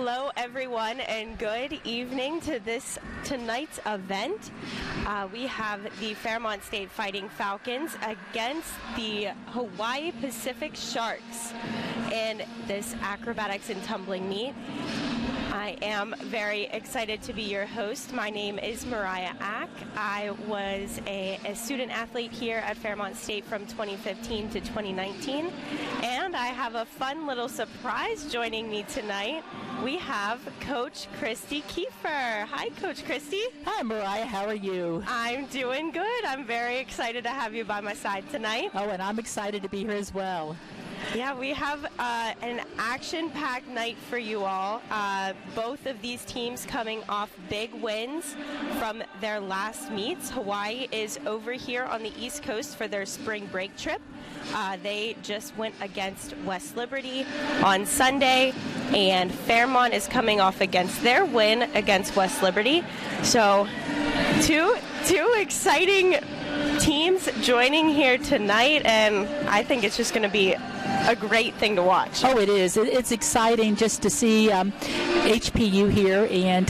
Hello, everyone, and good evening to tonight's event. We have the Fairmont State Fighting Falcons against the Hawaii Pacific Sharks in this acrobatics and tumbling meet. I am very excited to be your host. My name is Mariah Ack. I was a student athlete here at Fairmont State from 2015 to 2019, and I have a fun little surprise joining me tonight. We have Coach Christy Kiefer. Hi, Coach Christy. Hi, Mariah. How are you? I'm doing good. I'm very excited to have you by my side tonight. Oh, and I'm excited to be here as well. Yeah, we have an action-packed night for you all. Both of these teams coming off big wins from their last meets. Hawaii is over here on the East Coast for their spring break trip. They just went against West Liberty on Sunday, and Fairmont is coming off against their win against West Liberty. So two exciting teams joining here tonight, and I think it's just going to be a great thing to watch. Oh, it is. It's exciting just to see HPU here, and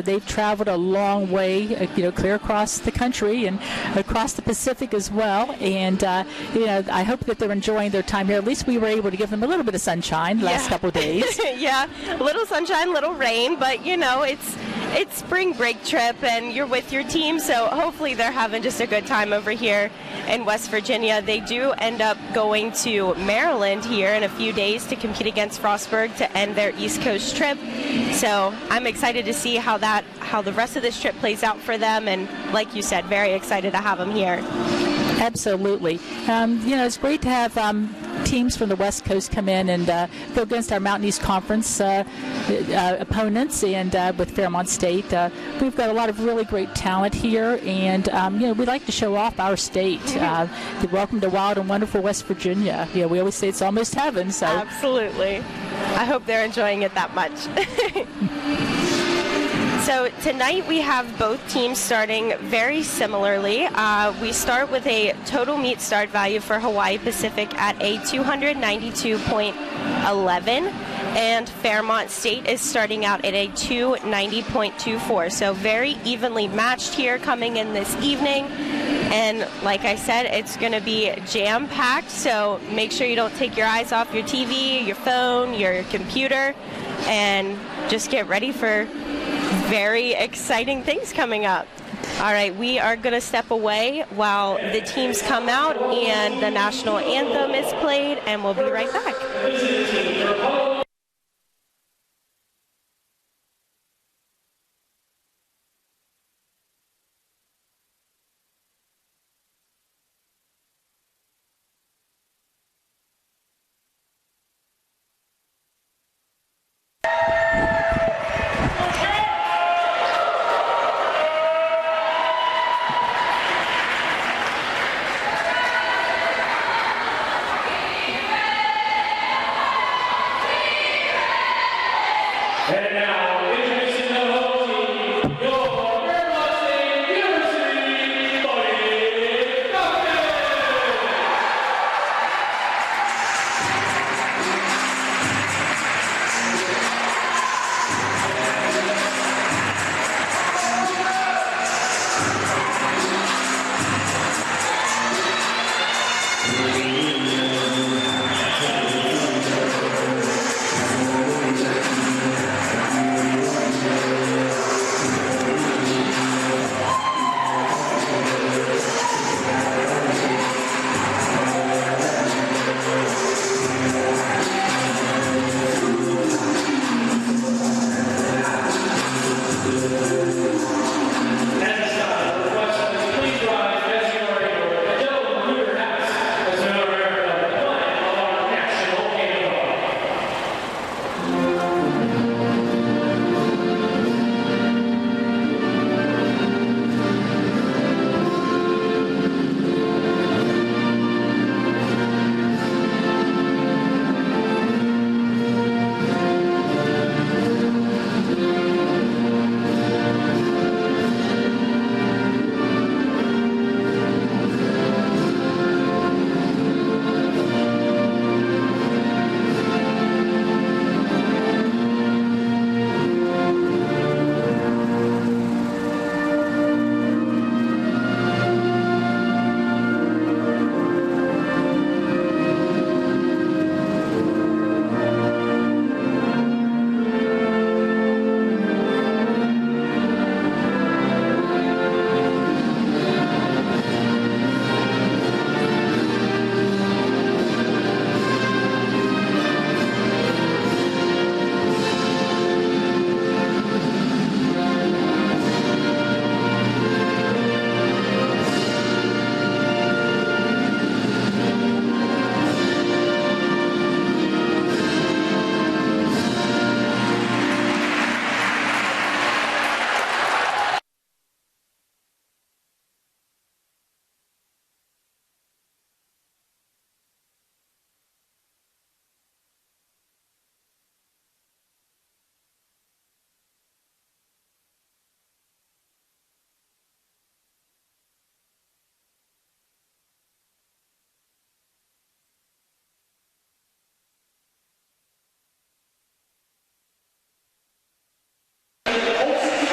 they've traveled a long way, clear across the country and across the Pacific as well. And I hope that they're enjoying their time here. At least we were able to give them a little bit of sunshine the last couple of days. Yeah, a little sunshine, little rain, but it's spring break trip and you're with your team, so hopefully they're having just a good time over here in West Virginia. They do end up going to Maryland here in a few days to compete against Frostburg to end their East Coast trip. So I'm excited to see how the rest of this trip plays out for them, and like you said, very excited to have them here. Absolutely. It's great to have teams from the West Coast come in and go against our Mountain East Conference opponents, and with Fairmont State. We've got a lot of really great talent here, and we like to show off our state. Welcome to wild and wonderful West Virginia. We always say it's almost heaven. So absolutely. I hope they're enjoying it that much. So tonight we have both teams starting very similarly. We start with a total meet start value for Hawaii Pacific at a 292.11, and Fairmont State is starting out at a 290.24. So very evenly matched here coming in this evening. And like I said, it's going to be jam-packed, so make sure you don't take your eyes off your TV, your phone, your computer, and just get ready for very exciting things coming up. All right, we are going to step away while the teams come out and the national anthem is played, and we'll be right back.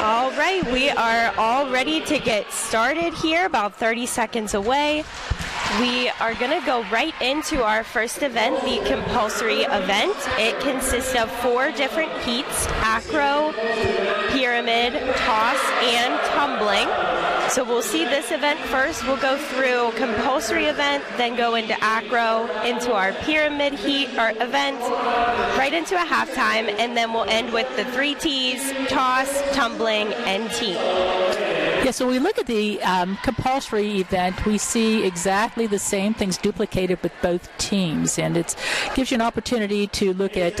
All right, we are all ready to get started here, about 30 seconds away. We are going to go right into our first event, the compulsory event. It consists of 4 different heats: acro, pyramid, toss, and tumbling. So we'll see this event first. We'll go through compulsory event, then go into acro, into our pyramid heat or event, right into a halftime, and then we'll end with the 3 T's: toss, tumbling, and team. Yeah, so we look at the compulsory event, we see exactly the same things duplicated with both teams, and it gives you an opportunity to look at,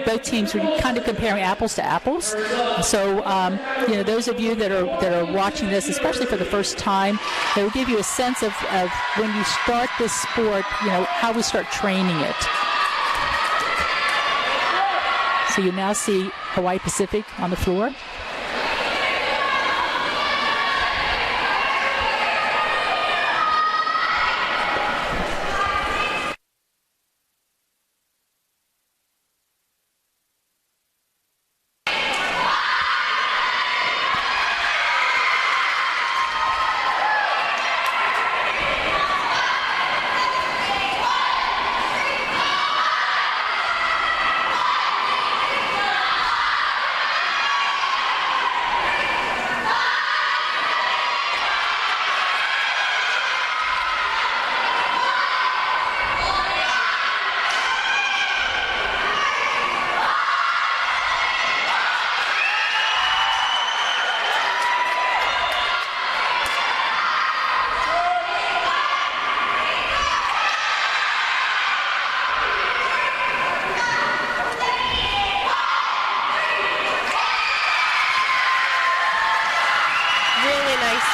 both teams. We're kind of comparing apples to apples. So, those of you that are watching this, especially for the first time, it will give you a sense of when you start this sport, how we start training it. So you now see Hawaii Pacific on the floor.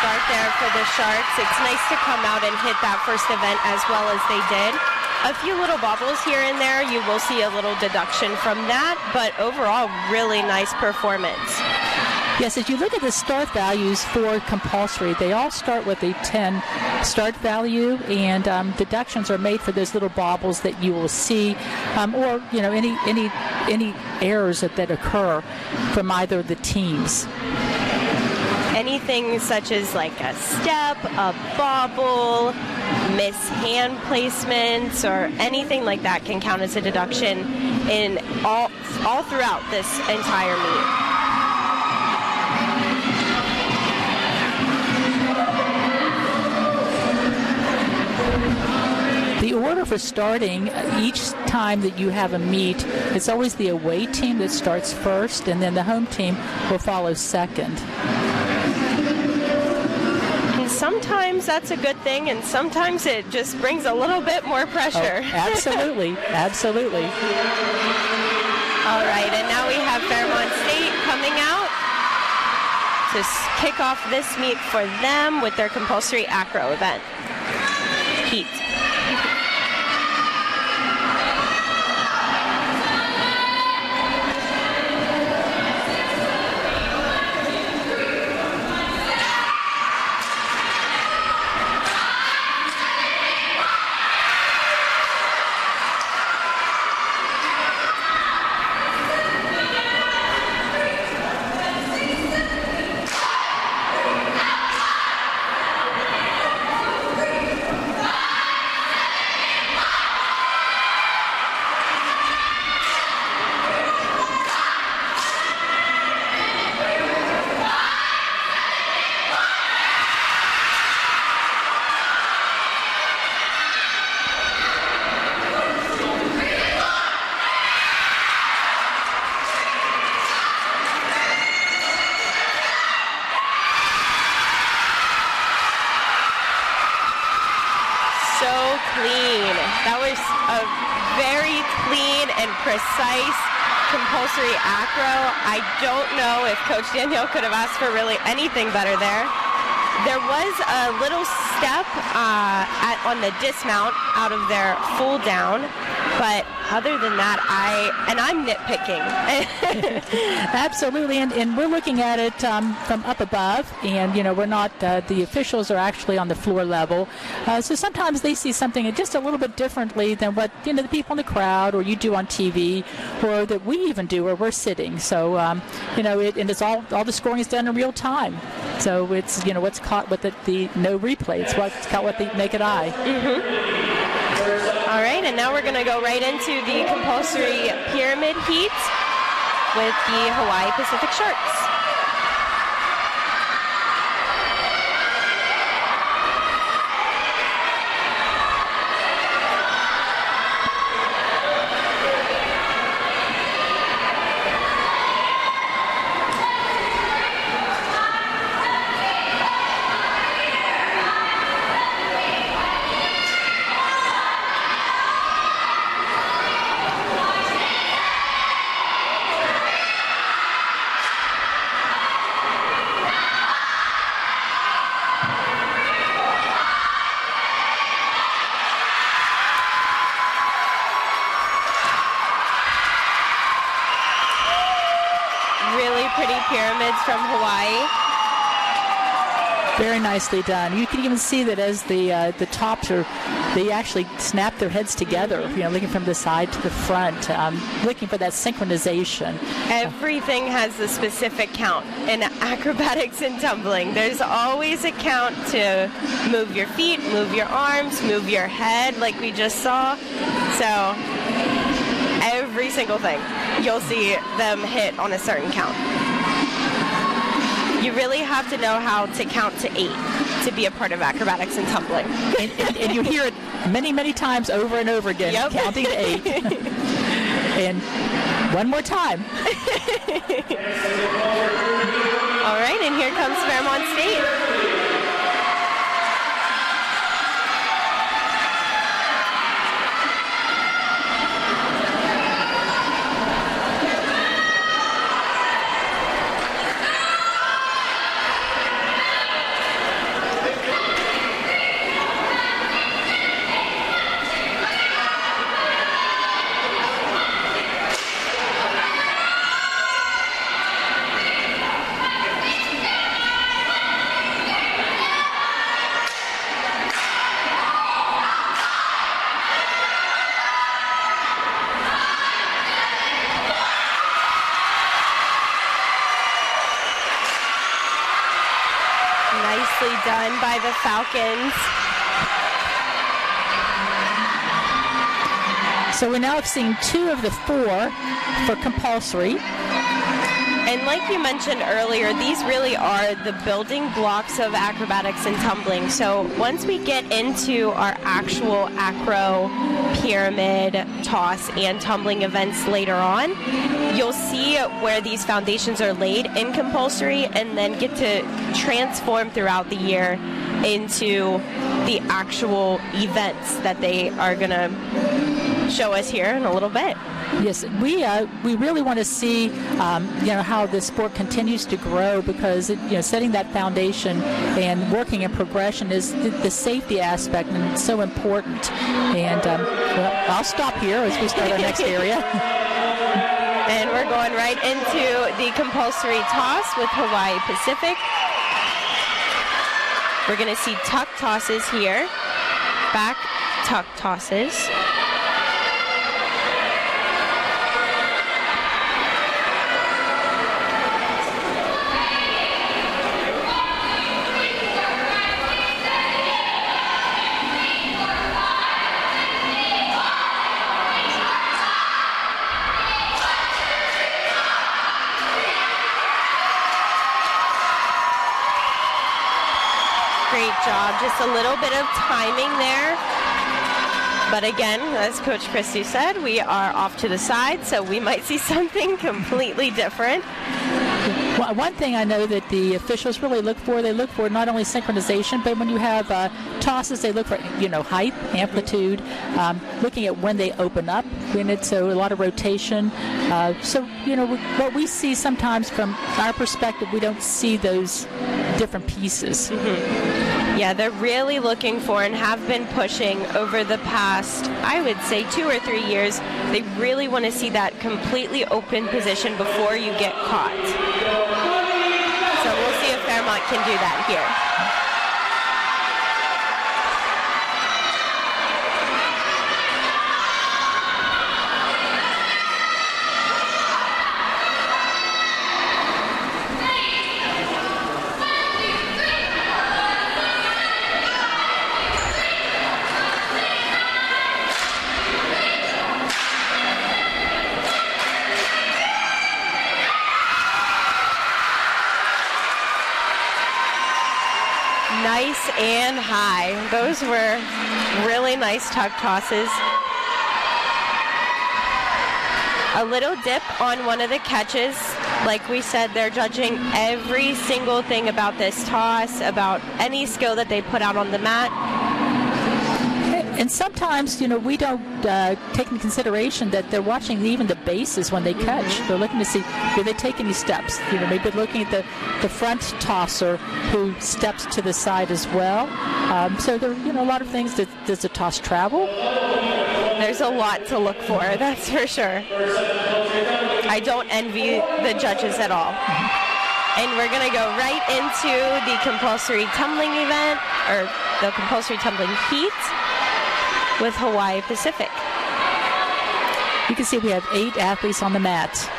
Start there for the Sharks. It's nice to come out and hit that first event as well as they did. A few little bobbles here and there. You will see a little deduction from that, but overall, really nice performance. Yes, as you look at the start values for compulsory, they all start with a 10 start value, and deductions are made for those little bobbles that you will see, or any errors that occur from either of the teams. Anything such as like a step, a bobble, miss hand placements, or anything like that can count as a deduction in all throughout this entire meet. The order for starting, each time that you have a meet, it's always the away team that starts first, and then the home team will follow second. Sometimes that's a good thing, and sometimes it just brings a little bit more pressure. Oh, absolutely, absolutely. All right, and now we have Fairmont State coming out to kick off this meet for them with their compulsory acro event. Heat. Clean. That was a very clean and precise compulsory acro. I don't know if Coach Danielle could have asked for really anything better there. There was a little step on the dismount out of their full down, But other than that, I'm nitpicking. Absolutely, and we're looking at it from up above, and we're not. The officials are actually on the floor level, so sometimes they see something just a little bit differently than what the people in the crowd or you do on TV, or that we even do where we're sitting. So and it's all the scoring is done in real time. So it's what's caught with the no replay. It's what's caught with the naked eye. All right, and now we're going to go right into the compulsory pyramid heat with the Hawaii Pacific Sharks. Pretty pyramids from Hawaii. Very nicely done. You can even see that as the tops they actually snap their heads together, looking from the side to the front, looking for that synchronization. Everything has a specific count in acrobatics and tumbling. There's always a count to move your feet, move your arms, move your head, like we just saw. So every single thing, you'll see them hit on a certain count. You really have to know how to count to 8 to be a part of acrobatics and tumbling. And you hear it many, many times over and over again, counting to 8. And one more time. All right, and here comes Fairmont State. Nicely done by the Falcons. So we now have seen 2 of the 4 for compulsory. And like you mentioned earlier, these really are the building blocks of acrobatics and tumbling. So once we get into our actual acro, pyramid, toss, and tumbling events later on, you'll see where these foundations are laid in compulsory and then get to transform throughout the year into the actual events that they are going to show us here in a little bit. Yes, we really want to see how the sport continues to grow, because setting that foundation and working in progression is the safety aspect, and it's so important. And I'll stop here as we start our next area. And we're going right into the compulsory toss with Hawaii Pacific. We're going to see tuck tosses here, back tuck tosses. Great job. Just a little bit of timing there. But again, as Coach Christie said, we are off to the side, so we might see something completely different. Well, one thing I know that the officials really look for not only synchronization, but when you have tosses, they look for height, amplitude, looking at when they open up, so a lot of rotation. So what we see sometimes from our perspective, we don't see those different pieces. Mm-hmm. Yeah, they're really looking for and have been pushing over the past, I would say, 2 or 3 years. They really want to see that completely open position before you get caught. So we'll see if Fairmont can do that here. Nice and high. Those were really nice tuck tosses. A little dip on one of the catches. Like we said, they're judging every single thing about this toss, about any skill that they put out on the mat. And sometimes, we don't take into consideration that they're watching even the bases when they catch. Mm-hmm. They're looking to see, do they take any steps? Maybe looking at the front tosser who steps to the side as well. So there are, a lot of things. Does the toss travel? There's a lot to look for, that's for sure. I don't envy the judges at all. And we're going to go right into the compulsory tumbling event, or the compulsory tumbling heat, with Hawaii Pacific. You can see we have 8 athletes on the mat.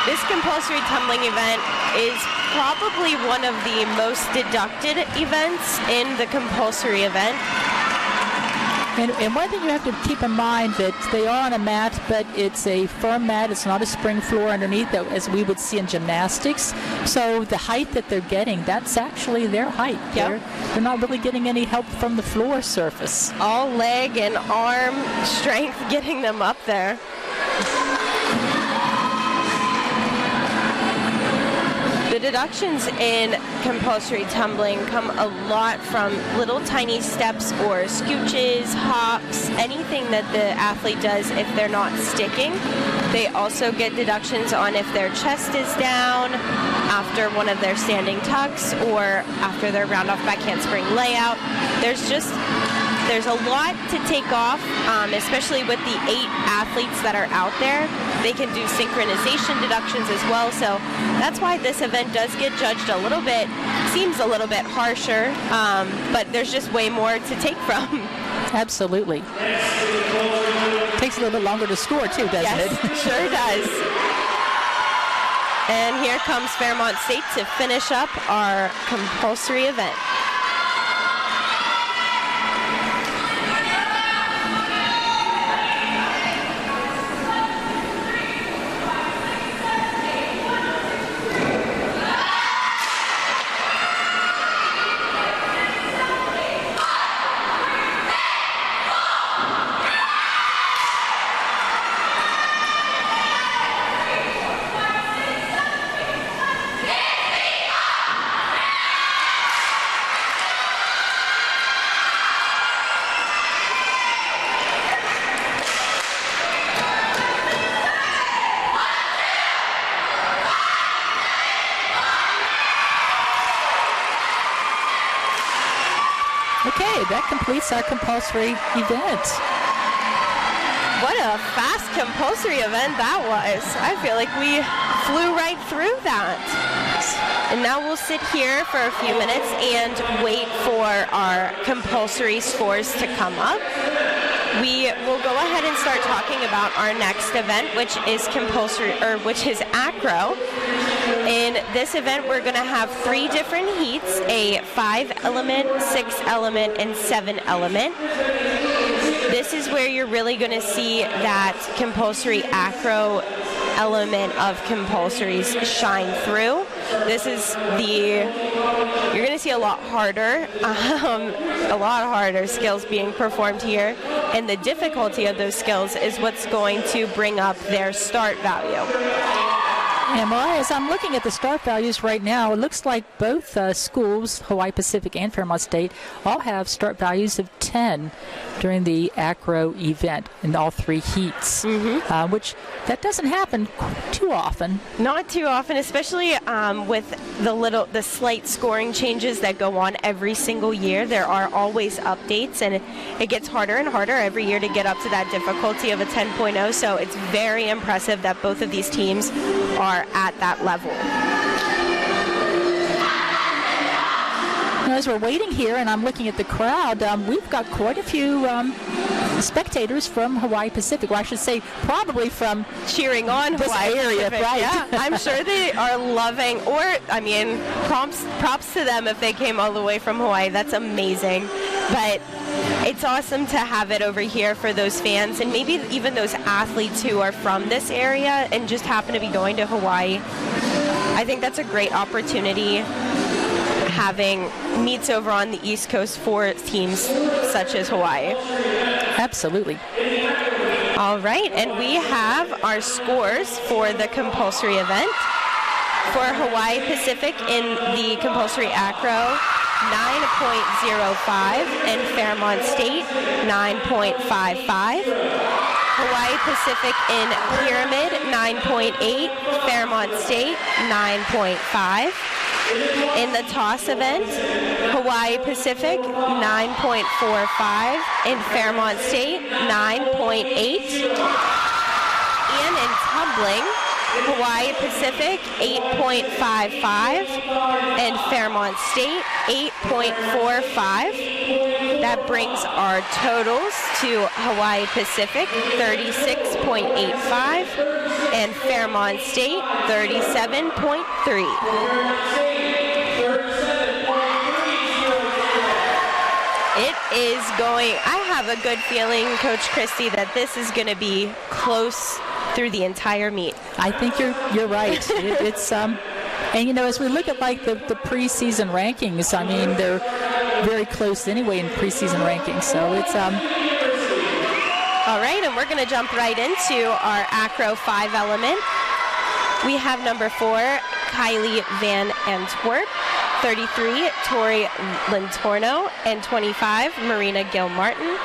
This compulsory tumbling event is probably one of the most deducted events in the compulsory event. And one thing you have to keep in mind that they are on a mat, but it's a firm mat. It's not a spring floor underneath, that, as we would see in gymnastics. So the height that they're getting, that's actually their height. Yep. They're not really getting any help from the floor surface. All leg and arm strength getting them up there. The deductions in compulsory tumbling come a lot from little tiny steps or scooches, hops, anything that the athlete does if they're not sticking. They also get deductions on if their chest is down after one of their standing tucks or after their round off back handspring layout. There's a lot to take off, especially with the 8 athletes that are out there. They can do synchronization deductions as well, so that's why this event does get judged a little bit, seems a little bit harsher, but there's just way more to take from. Absolutely. Takes a little bit longer to score too, doesn't it? Yes, sure does. And here comes Fairmont State to finish up our compulsory event. Okay, that completes our compulsory event. What a fast compulsory event that was. I feel like we flew right through that. And now we'll sit here for a few minutes and wait for our compulsory scores to come up. we will go ahead and start talking about our next event, which is acro. In this event, we're going to have 3 different heats, a 5-element, 6-element, and 7-element. This is where you're really going to see that compulsory acro element of compulsories shine through. You're going to see a lot harder skills being performed here, and the difficulty of those skills is what's going to bring up their start value. And Mariah, as I'm looking at the start values right now, it looks like both schools, Hawaii Pacific and Fairmont State, all have start values of 10 during the acro event in all 3 heats, which that doesn't happen too often. Not too often, especially with the slight scoring changes that go on every single year. There are always updates, and it gets harder and harder every year to get up to that difficulty of a 10.0. So it's very impressive that both of these teams are at that level. As we're waiting here and I'm looking at the crowd, we've got quite a few spectators from Hawaii Pacific. Well, I should say probably from cheering on this Hawaii area, Pacific. right? Yeah, I'm sure they are loving, props to them if they came all the way from Hawaii. That's amazing. But it's awesome to have it over here for those fans and maybe even those athletes who are from this area and just happen to be going to Hawaii. I think that's a great opportunity, having meets over on the East Coast for teams such as Hawaii. Absolutely. All right, and we have our scores for the compulsory event. For Hawaii Pacific in the compulsory acro, 9.05, and Fairmont State, 9.55. Hawaii Pacific in pyramid, 9.8, Fairmont State, 9.5. In the toss event, Hawaii Pacific, 9.45, and Fairmont State, 9.8. And in tumbling, Hawaii Pacific, 8.55, and Fairmont State, 8.45. That brings our totals to Hawaii Pacific, 36.85, and Fairmont State, 37.3. It is going, I have a good feeling, Coach Christie, that this is going to be close through the entire meet. I think you're right. It's and as we look at like the preseason rankings, I mean they're very close anyway in preseason rankings. So it's all right, and we're going to jump right into our acro 5-element. We have number 4, Kylie Van Antwerp, 33, Tori Lintorno, and 25, Marina Gilmartin.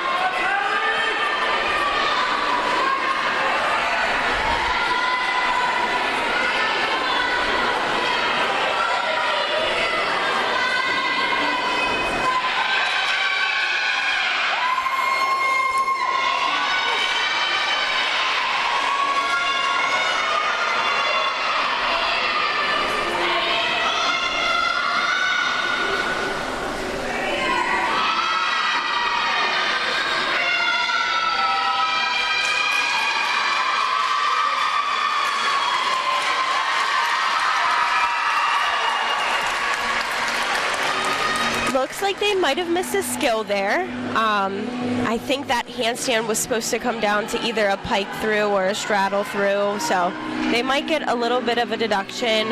Looks like they might have missed a skill there. I think that handstand was supposed to come down to either a pike through or a straddle through, so they might get a little bit of a deduction,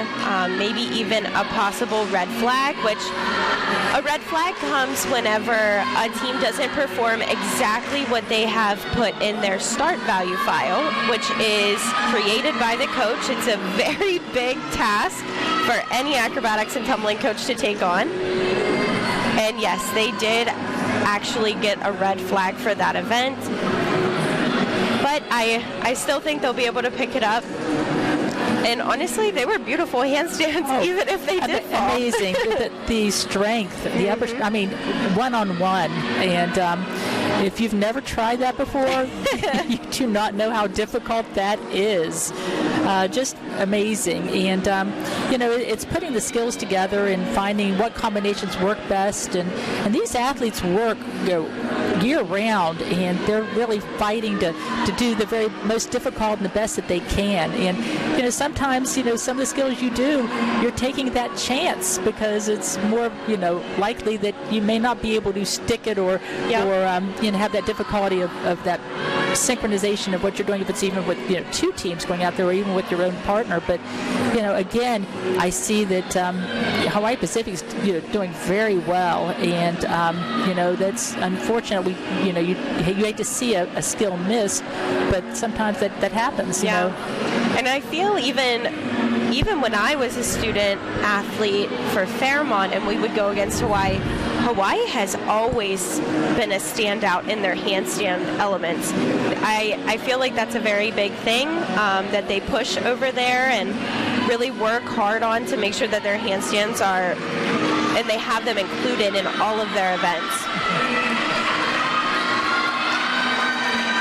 maybe even a possible red flag, which a red flag comes whenever a team doesn't perform exactly what they have put in their start value file, which is created by the coach. It's a very big task for any acrobatics and tumbling coach to take on. And yes, they did actually get a red flag for that event. But I still think they'll be able to pick it up. And honestly, they were beautiful handstands, even if they did fall. Amazing. the strength, the upper, I mean, one-on-one. And if you've never tried that before, you do not know how difficult that is. Just amazing. And, it's putting the skills together and finding what combinations work best. And these athletes work year-round, and they're really fighting to do the very most difficult and the best that they can. And sometimes some of the skills you do, you're taking that chance because it's more likely that you may not be able to stick it or have that difficulty of that synchronization of what you're doing, if it's even with two teams going out there or even with your own partner. But again, I see that Hawaii Pacific is doing very well, and that's unfortunate. You hate to see a skill missed, but sometimes that happens. And I feel even when I was a student athlete for Fairmont and we would go against Hawaii has always been a standout in their handstand elements. I feel like that's a very big thing that they push over there and really work hard on to make sure that their handstands and they have them included in all of their events.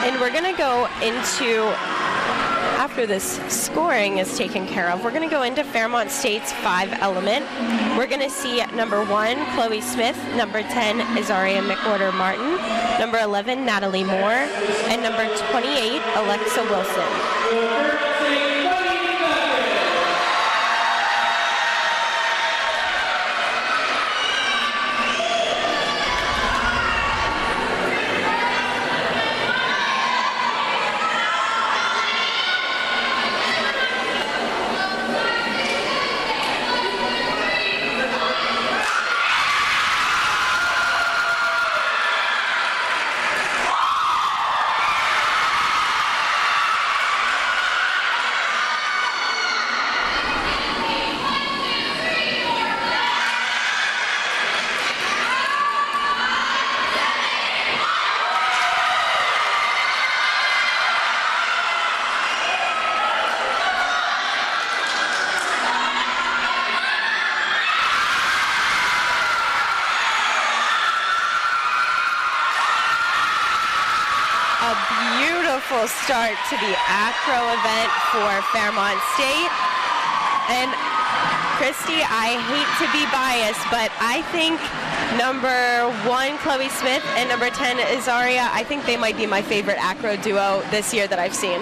And we're going to go into, after this scoring is taken care of, we're going to go into Fairmont State's 5-element. We're going to see number 1, Chloe Smith, number 10, Azaria McWhorter-Martin, number 11, Natalie Moore, and number 28, Alexa Wilson. Beautiful start to the acro event for Fairmont State. And Christy, I hate to be biased, but I think number 1, Chloe Smith, and number 10, Azaria, I think they might be my favorite acro duo this year that I've seen.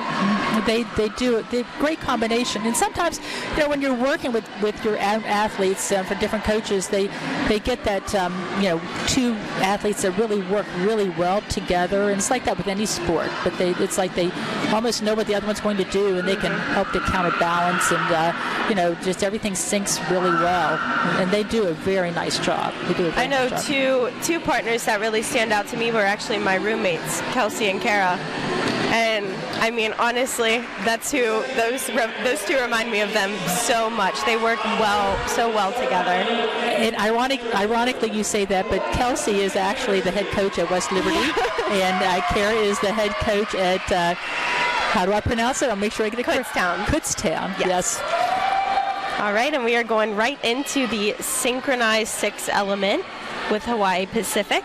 They do. They're a great combination. And sometimes, when you're working with your athletes for different coaches, they get that, two athletes that really work really well together. And it's like that with any sport. But it's like they almost know what the other one's going to do, and they can help to counterbalance, and, just everything syncs really well. And they do a very nice job. I know two partners that really stand out to me were actually my roommates, Kelsey and Kara. And I mean, honestly, those two remind me of them so much. They work so well together. And ironically, you say that, but Kelsey is actually the head coach at West Liberty, and Kara is the head coach at how do I pronounce it? I'll make sure I get it correct. Kutztown. Yes. All right, and we are going right into the synchronized 6-element with Hawaii Pacific.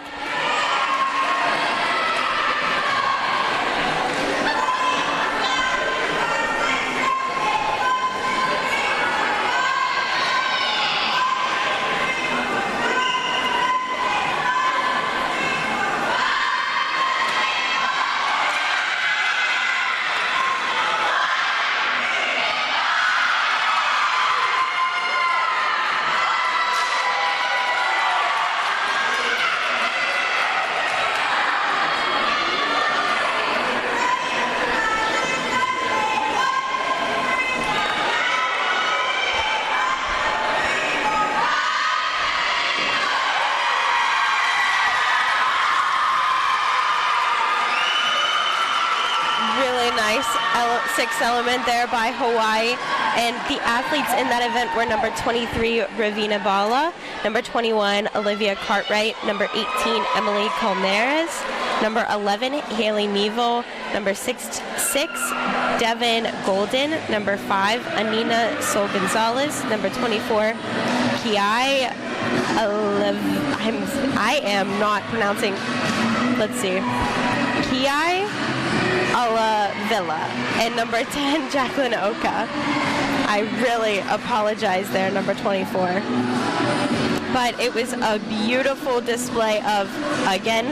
Nice 6-element there by Hawaii. And the athletes in that event were number 23, Ravina Bala, number 21, Olivia Cartwright, number 18, Emily Calmeres, number 11, Haley Neville, number 6, Devin Golden, number 5, Anina Sol Gonzalez, number 24, Kiai I am not pronouncing, let's see, Kiai Villa, and number 10, Jacqueline Oka. I really apologize there, number 24. but it was a beautiful display of, again,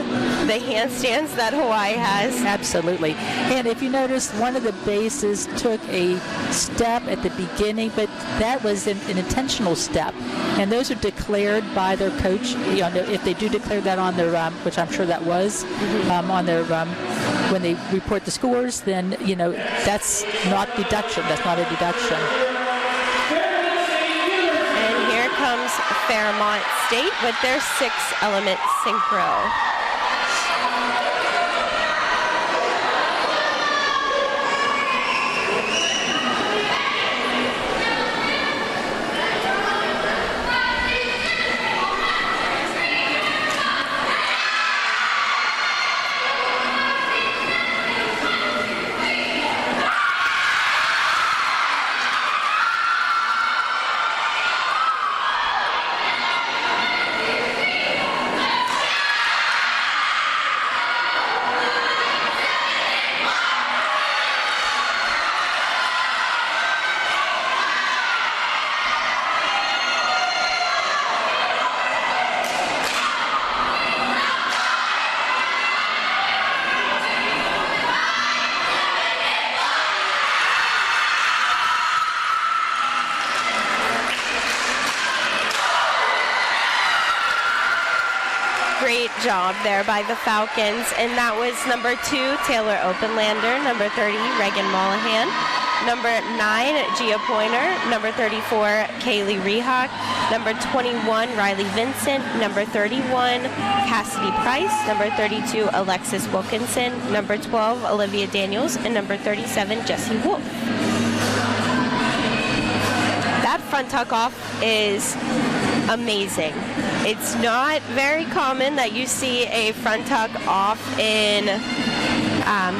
the handstands that Hawaii has. Absolutely. And if you notice, one of the bases took a step at the beginning, but that was an intentional step. And those are declared by their coach. You know, if they do declare that on their, which I'm sure that was, on their, when they report the scores, then, you know, that's not deduction. That's not a deduction. And here comes Fairmont State with their 6-element synchro. Great job there by the Falcons. And that was number 2, Taylor Openlander, number 30, Reagan Mollahan, number 9, Gia Pointer, number 34, Kaylee Rehawk, number 21, Riley Vincent, number 31, Cassidy Price, number 32, Alexis Wilkinson, number 12, Olivia Daniels, and number 37, Jessie Wolf. That front tuck off is amazing. It's not very common that you see a front tuck off in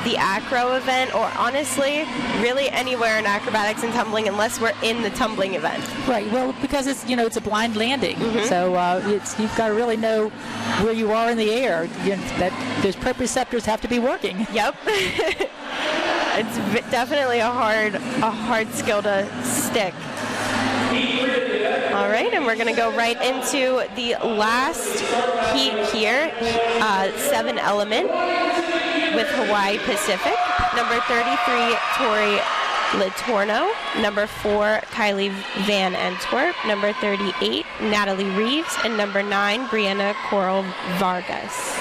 the acro event, or honestly, really anywhere in acrobatics and tumbling, unless we're in the tumbling event. Right. Well, because it's, you know, it's a blind landing, so you've got to really know where you are in the air. Those proprioceptors have to be working. Yep. It's definitely a hard skill to stick. All right, and we're going to go right into the last heat here, 7-element with Hawaii Pacific. Number 33, Tori Litorno. Number 4, Kylie Van Antwerp. Number 38, Natalie Reeves. And number 9, Brianna Coral Vargas.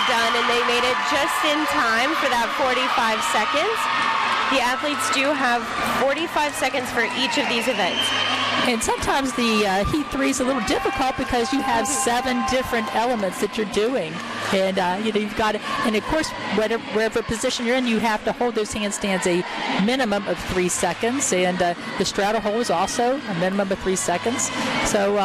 Done, and they made it just in time for that 45 seconds. The athletes do have 45 seconds for each of these events. And sometimes the Heat 3 is a little difficult because you have 7 different elements that you're doing. And, you've got to, and of course, wherever position you're in, you have to hold those handstands a minimum of 3 seconds. And the straddle hold is also a minimum of 3 seconds. So,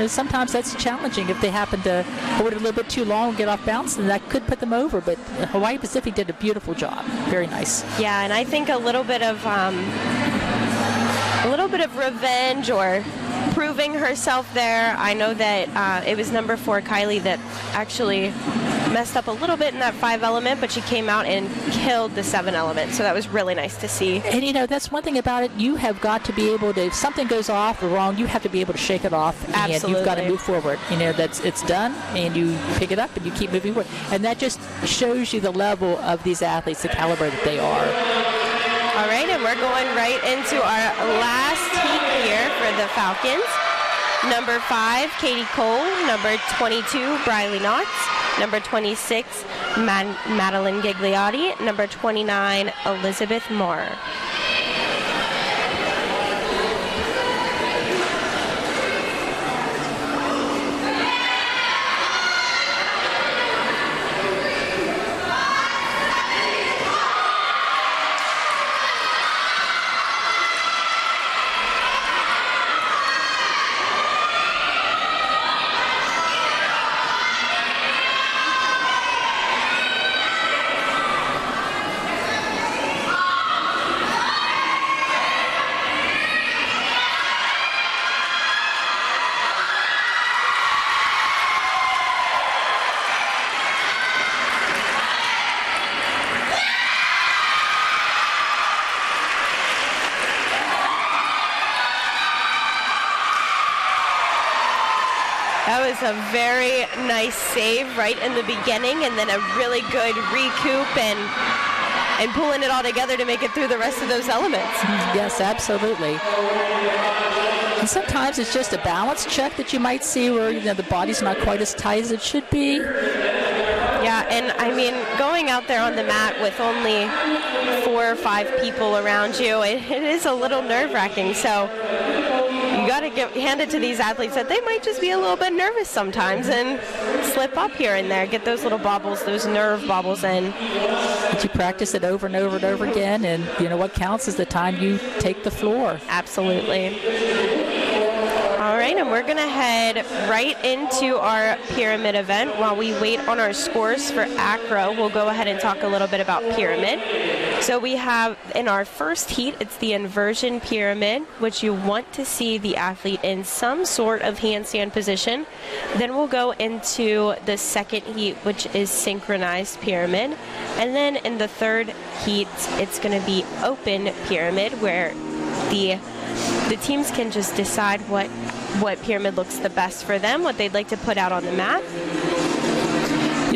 sometimes that's challenging if they happen to hold it a little bit too long and get off balance, then that could put them over. But Hawaii Pacific did a beautiful job. Very nice. Yeah, and I think a little bit of revenge or proving herself there. I know that it was number 4, Kylie, that actually messed up a little bit in that 5-element, but she came out and killed the 7-element. So that was really nice to see. And that's one thing about it. You have got to be able to, if something goes off or wrong, you have to be able to shake it off. Absolutely. And you've got to move forward. It's done, and you pick it up and you keep moving forward. And that just shows you the level of these athletes, the caliber that they are. All right, and we're going right into our last heat here for the Falcons. Number 5, Katie Cole. Number 22, Briley Knotts. Number 26, Madeline Gigliotti. Number 29, Elizabeth Moore. was a very nice save right in the beginning, and then a really good recoup and pulling it all together to make it through the rest of those elements. Yes, absolutely. And sometimes it's just a balance check that you might see where the body's not quite as tight as it should be. Yeah, and I mean, going out there on the mat with only 4 or 5 people around you, it is a little nerve-wracking. So you got to hand it to these athletes that they might just be a little bit nervous sometimes and slip up here and there, get those little bobbles, those nerve bobbles in. But you practice it over and over and over again, and what counts is the time you take the floor. Absolutely. All right, and we're going to head right into our pyramid event. While we wait on our scores for acro, we'll go ahead and talk a little bit about pyramid. So we have in our first heat, it's the inversion pyramid, which you want to see the athlete in some sort of handstand position. Then we'll go into the second heat, which is synchronized pyramid. And then in the third heat, it's going to be open pyramid, where the teams can just decide what pyramid looks the best for them, what they'd like to put out on the mat.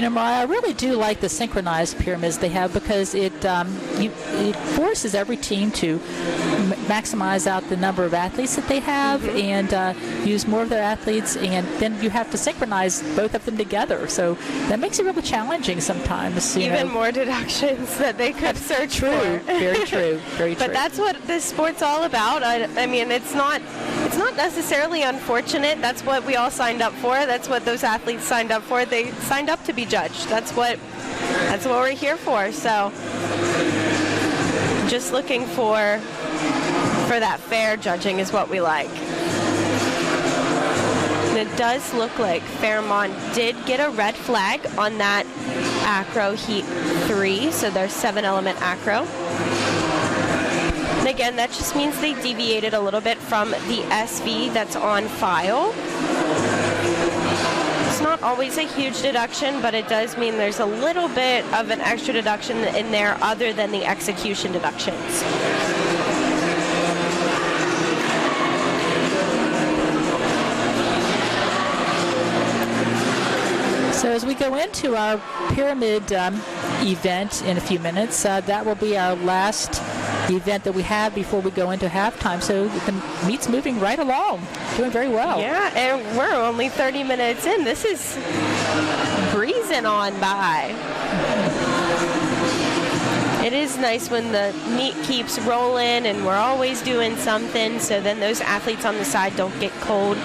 Mariah, I really do like the synchronized pyramids they have, because it forces every team to maximize out the number of athletes that they have and use more of their athletes, and then you have to synchronize both of them together. So that makes it really challenging sometimes. Even more deductions that they could search for. Very true. Very true. But that's what this sport's all about. I mean, it's not necessarily unfortunate. That's what we all signed up for. That's what those athletes signed up for. They signed up to be judged. That's what we're here for. So just looking for that fair judging is what we like. And it does look like Fairmont did get a red flag on that acro heat 3, so there's 7-element acro. And again, that just means they deviated a little bit from the SV that's on file. It's not always a huge deduction, but it does mean there's a little bit of an extra deduction in there other than the execution deductions. So as we go into our pyramid event in a few minutes, that will be our last event that we have before we go into halftime. So the meet's moving right along, doing very well. Yeah, and we're only 30 minutes in. This is breezing on by. It is nice when the meet keeps rolling and we're always doing something, so then those athletes on the side don't get cold.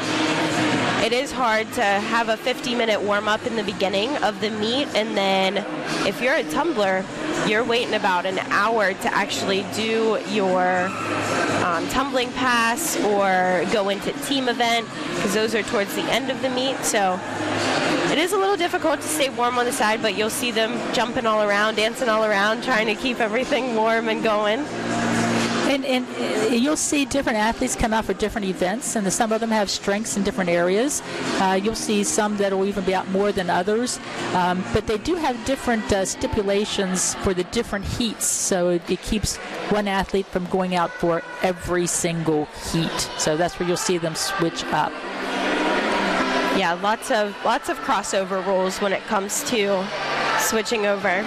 It is hard to have a 50-minute warm-up in the beginning of the meet, and then if you're a tumbler, you're waiting about an hour to actually do your tumbling pass or go into team event, because those are towards the end of the meet. So it is a little difficult to stay warm on the side, but you'll see them jumping all around, dancing all around, trying to keep everything warm and going. And you'll see different athletes come out for different events, and some of them have strengths in different areas. You'll see some that will even be out more than others, but they do have different stipulations for the different heats, so it keeps one athlete from going out for every single heat. So that's where you'll see them switch up. Yeah, lots of crossover rules when it comes to switching over.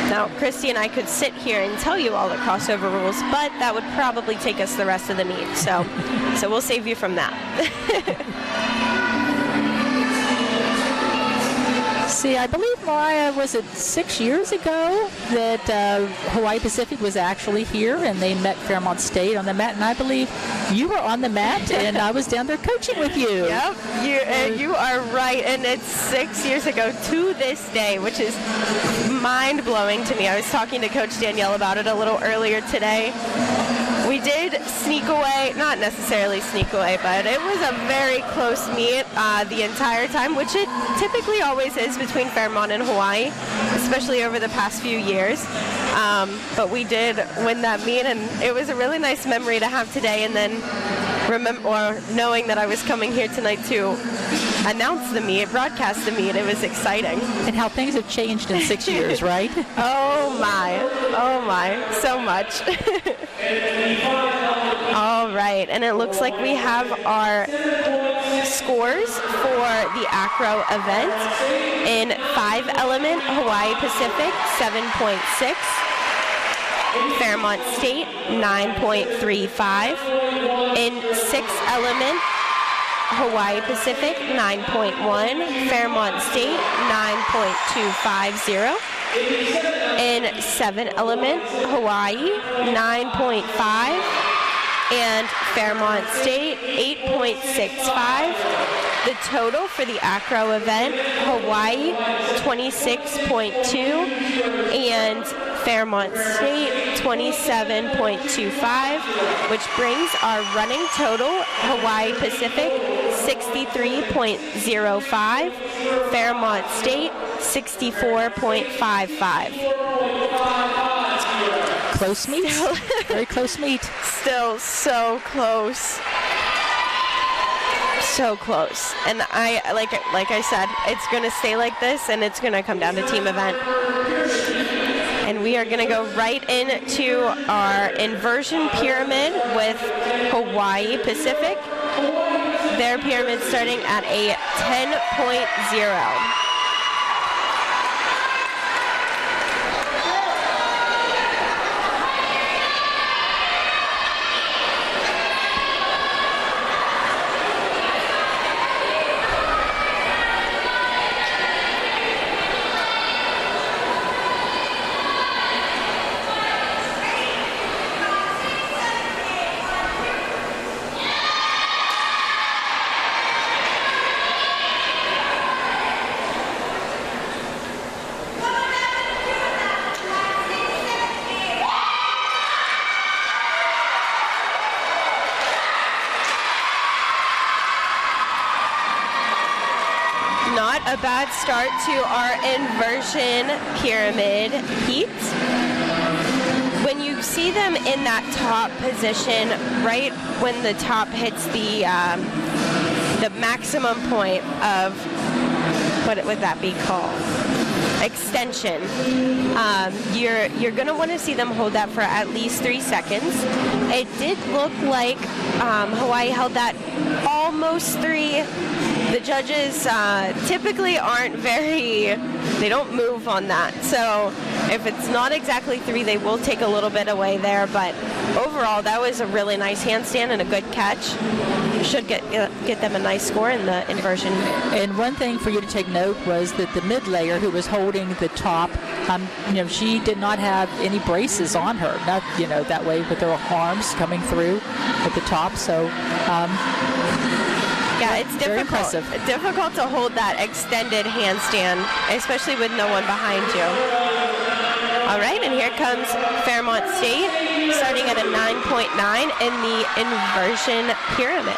Now, Christy and I could sit here and tell you all the crossover rules, but that would probably take us the rest of the meet. So we'll save you from that. See, I believe, Mariah, was it 6 years ago that Hawaii Pacific was actually here, and they met Fairmont State on the mat, and I believe you were on the mat, and I was down there coaching with you. Yep, you are right, and it's 6 years ago to this day, which is mind-blowing to me. I was talking to Coach Danielle about it a little earlier today. We did sneak away, not necessarily sneak away, but it was a very close meet the entire time, which it typically always is between Fairmont and Hawaii, especially over the past few years. But we did win that meet, and it was a really nice memory to have today, and then knowing that I was coming here tonight to announce the meet, broadcast the meet. It was exciting. And how things have changed in 6 years, right? Oh my, so much. All right, and it looks like we have our scores for the acro event. In 5-element, Hawaii Pacific, 7.6. Fairmont State, 9.35. In 6-element, Hawaii Pacific, 9.1. Fairmont State, 9.250. In 7-element, Hawaii, 9.5. And Fairmont State, 8.65. The total for the acro event, Hawaii, 26.2. And Fairmont State, 27.25, which brings our running total, Hawaii Pacific, 63.05, Fairmont State, 64.55. Close meet. Very close meet. Still so close. So close. And I like I said, it's going to stay like this, and it's going to come down to team event. And we are going to go right into our inversion pyramid with Hawaii Pacific. Their pyramid starting at a 10.0. Not a bad start to our inversion pyramid heat. When you see them in that top position, right when the top hits the maximum point of, what would that be called? Extension. You're going to want to see them hold that for at least 3 seconds. It did look like Hawaii held that almost 3. The judges typically aren't they don't move on that. So if it's not exactly 3, they will take a little bit away there. But overall, that was a really nice handstand and a good catch. Should get them a nice score in the inversion. And one thing for you to take note was that the mid layer who was holding the top, she did not have any braces on her. Not, that way with her arms coming through at the top. So. Yeah, it's difficult to hold that extended handstand, especially with no one behind you. All right, and here comes Fairmont State, starting at a 9.9 in the inversion pyramid.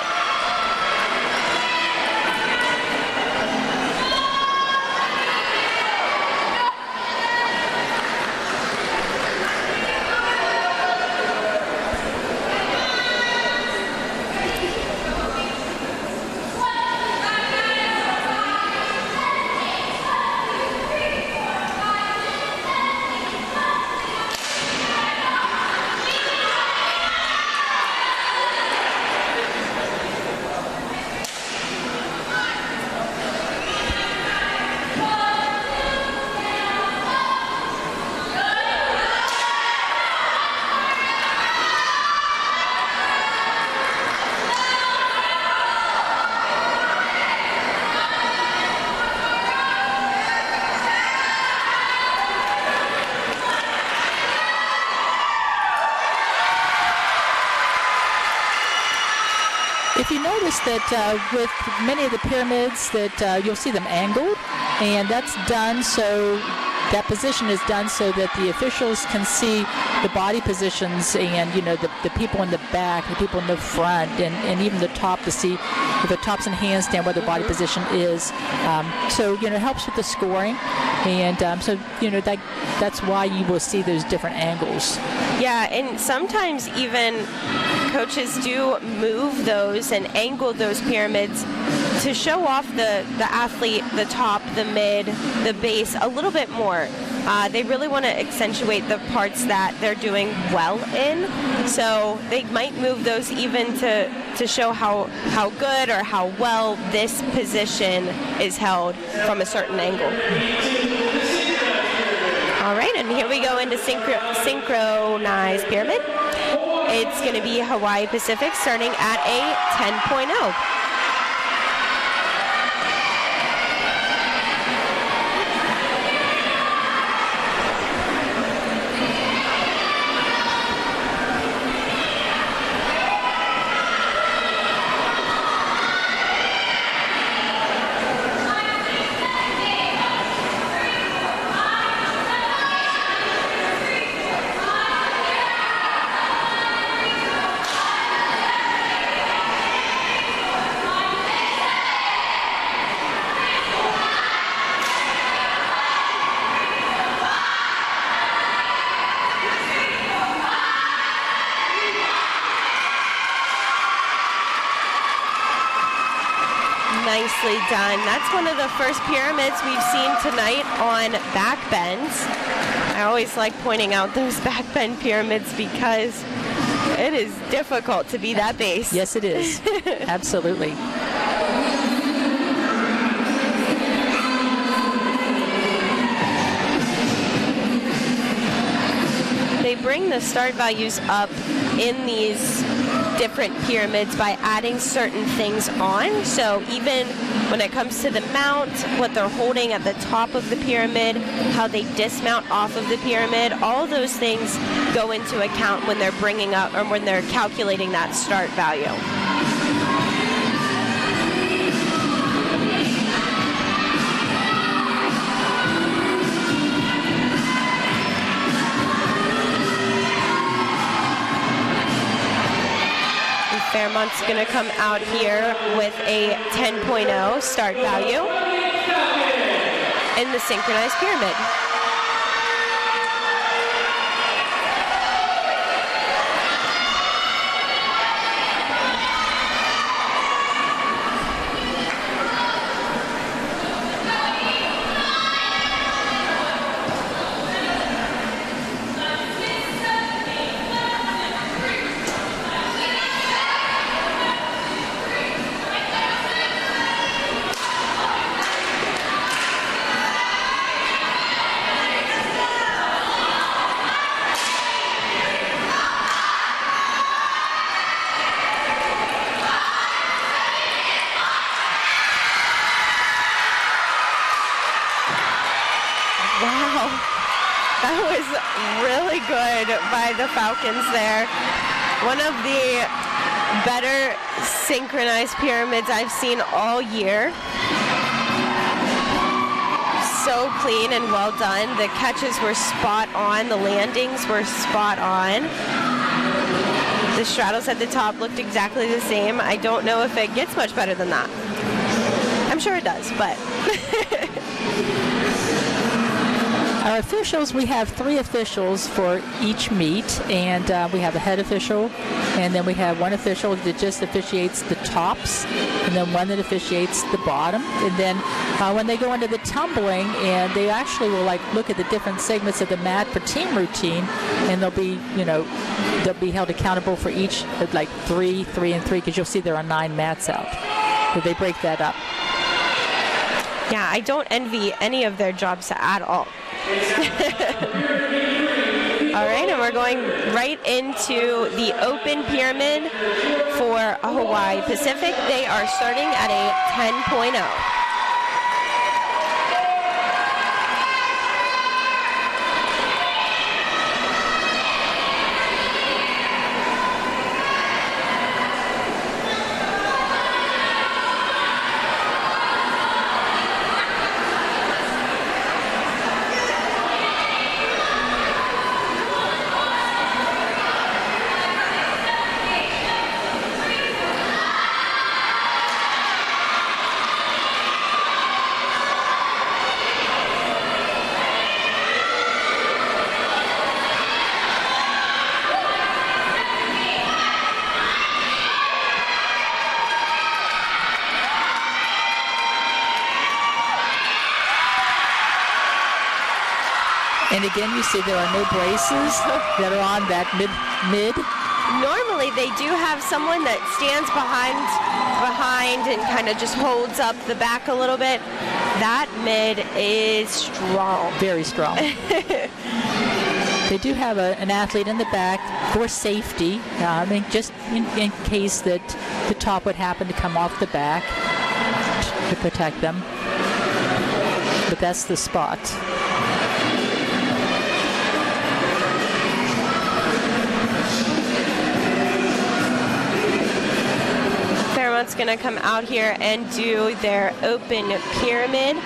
If you notice that with many of the pyramids that you'll see them angled, and that's done so, that position is done so that the officials can see the body positions and, the people in the back, the people in the front, and even the top to see if the top's in handstand where the body position is. So, it helps with the scoring. And so, that's why you will see those different angles. Yeah, and sometimes even coaches do move those and angle those pyramids to show off the athlete, the top, the mid, the base a little bit more. They really want to accentuate the parts that they're doing well in, so they might move those even to show how good or how well this position is held from a certain angle. All right, and here we go into synchronized pyramid. It's going to be Hawaii Pacific starting at a 10.0. Nicely done. That's one of the first pyramids we've seen tonight on back bends. I always like pointing out those back bend pyramids because it is difficult to be that base. Yes, it is. Absolutely. They bring the start values up in these different pyramids by adding certain things on. So even when it comes to the mount, what they're holding at the top of the pyramid, how they dismount off of the pyramid, all those things go into account when they're bringing up or when they're calculating that start value. Fairmont's going to come out here with a 10.0 start value in the synchronized pyramid. Wow, that was really good by the Falcons there. One of the better synchronized pyramids I've seen all year. So clean and well done. The catches were spot on. The landings were spot on. The straddles at the top looked exactly the same. I don't know if it gets much better than that. I'm sure it does, but... Our officials, we have 3 officials for each meet, and we have a head official, and then we have one official that just officiates the tops, and then one that officiates the bottom. And then when they go into the tumbling, and they actually will look at the different segments of the mat for team routine, and they'll be held accountable for each 3, 3, and 3, because you'll see there are 9 mats out. So they break that up. Yeah, I don't envy any of their jobs at all. All right, and we're going right into the open pyramid for Hawaii Pacific. They are starting at a 10.0. And again, you see there are no braces that are on that mid. Normally they do have someone that stands behind and kind of just holds up the back a little bit. That mid is strong. Very strong. They do have an athlete in the back for safety, just in case that the top would happen to come off the back to protect them. But that's the spot. Fairmont's going to come out here and do their open pyramid,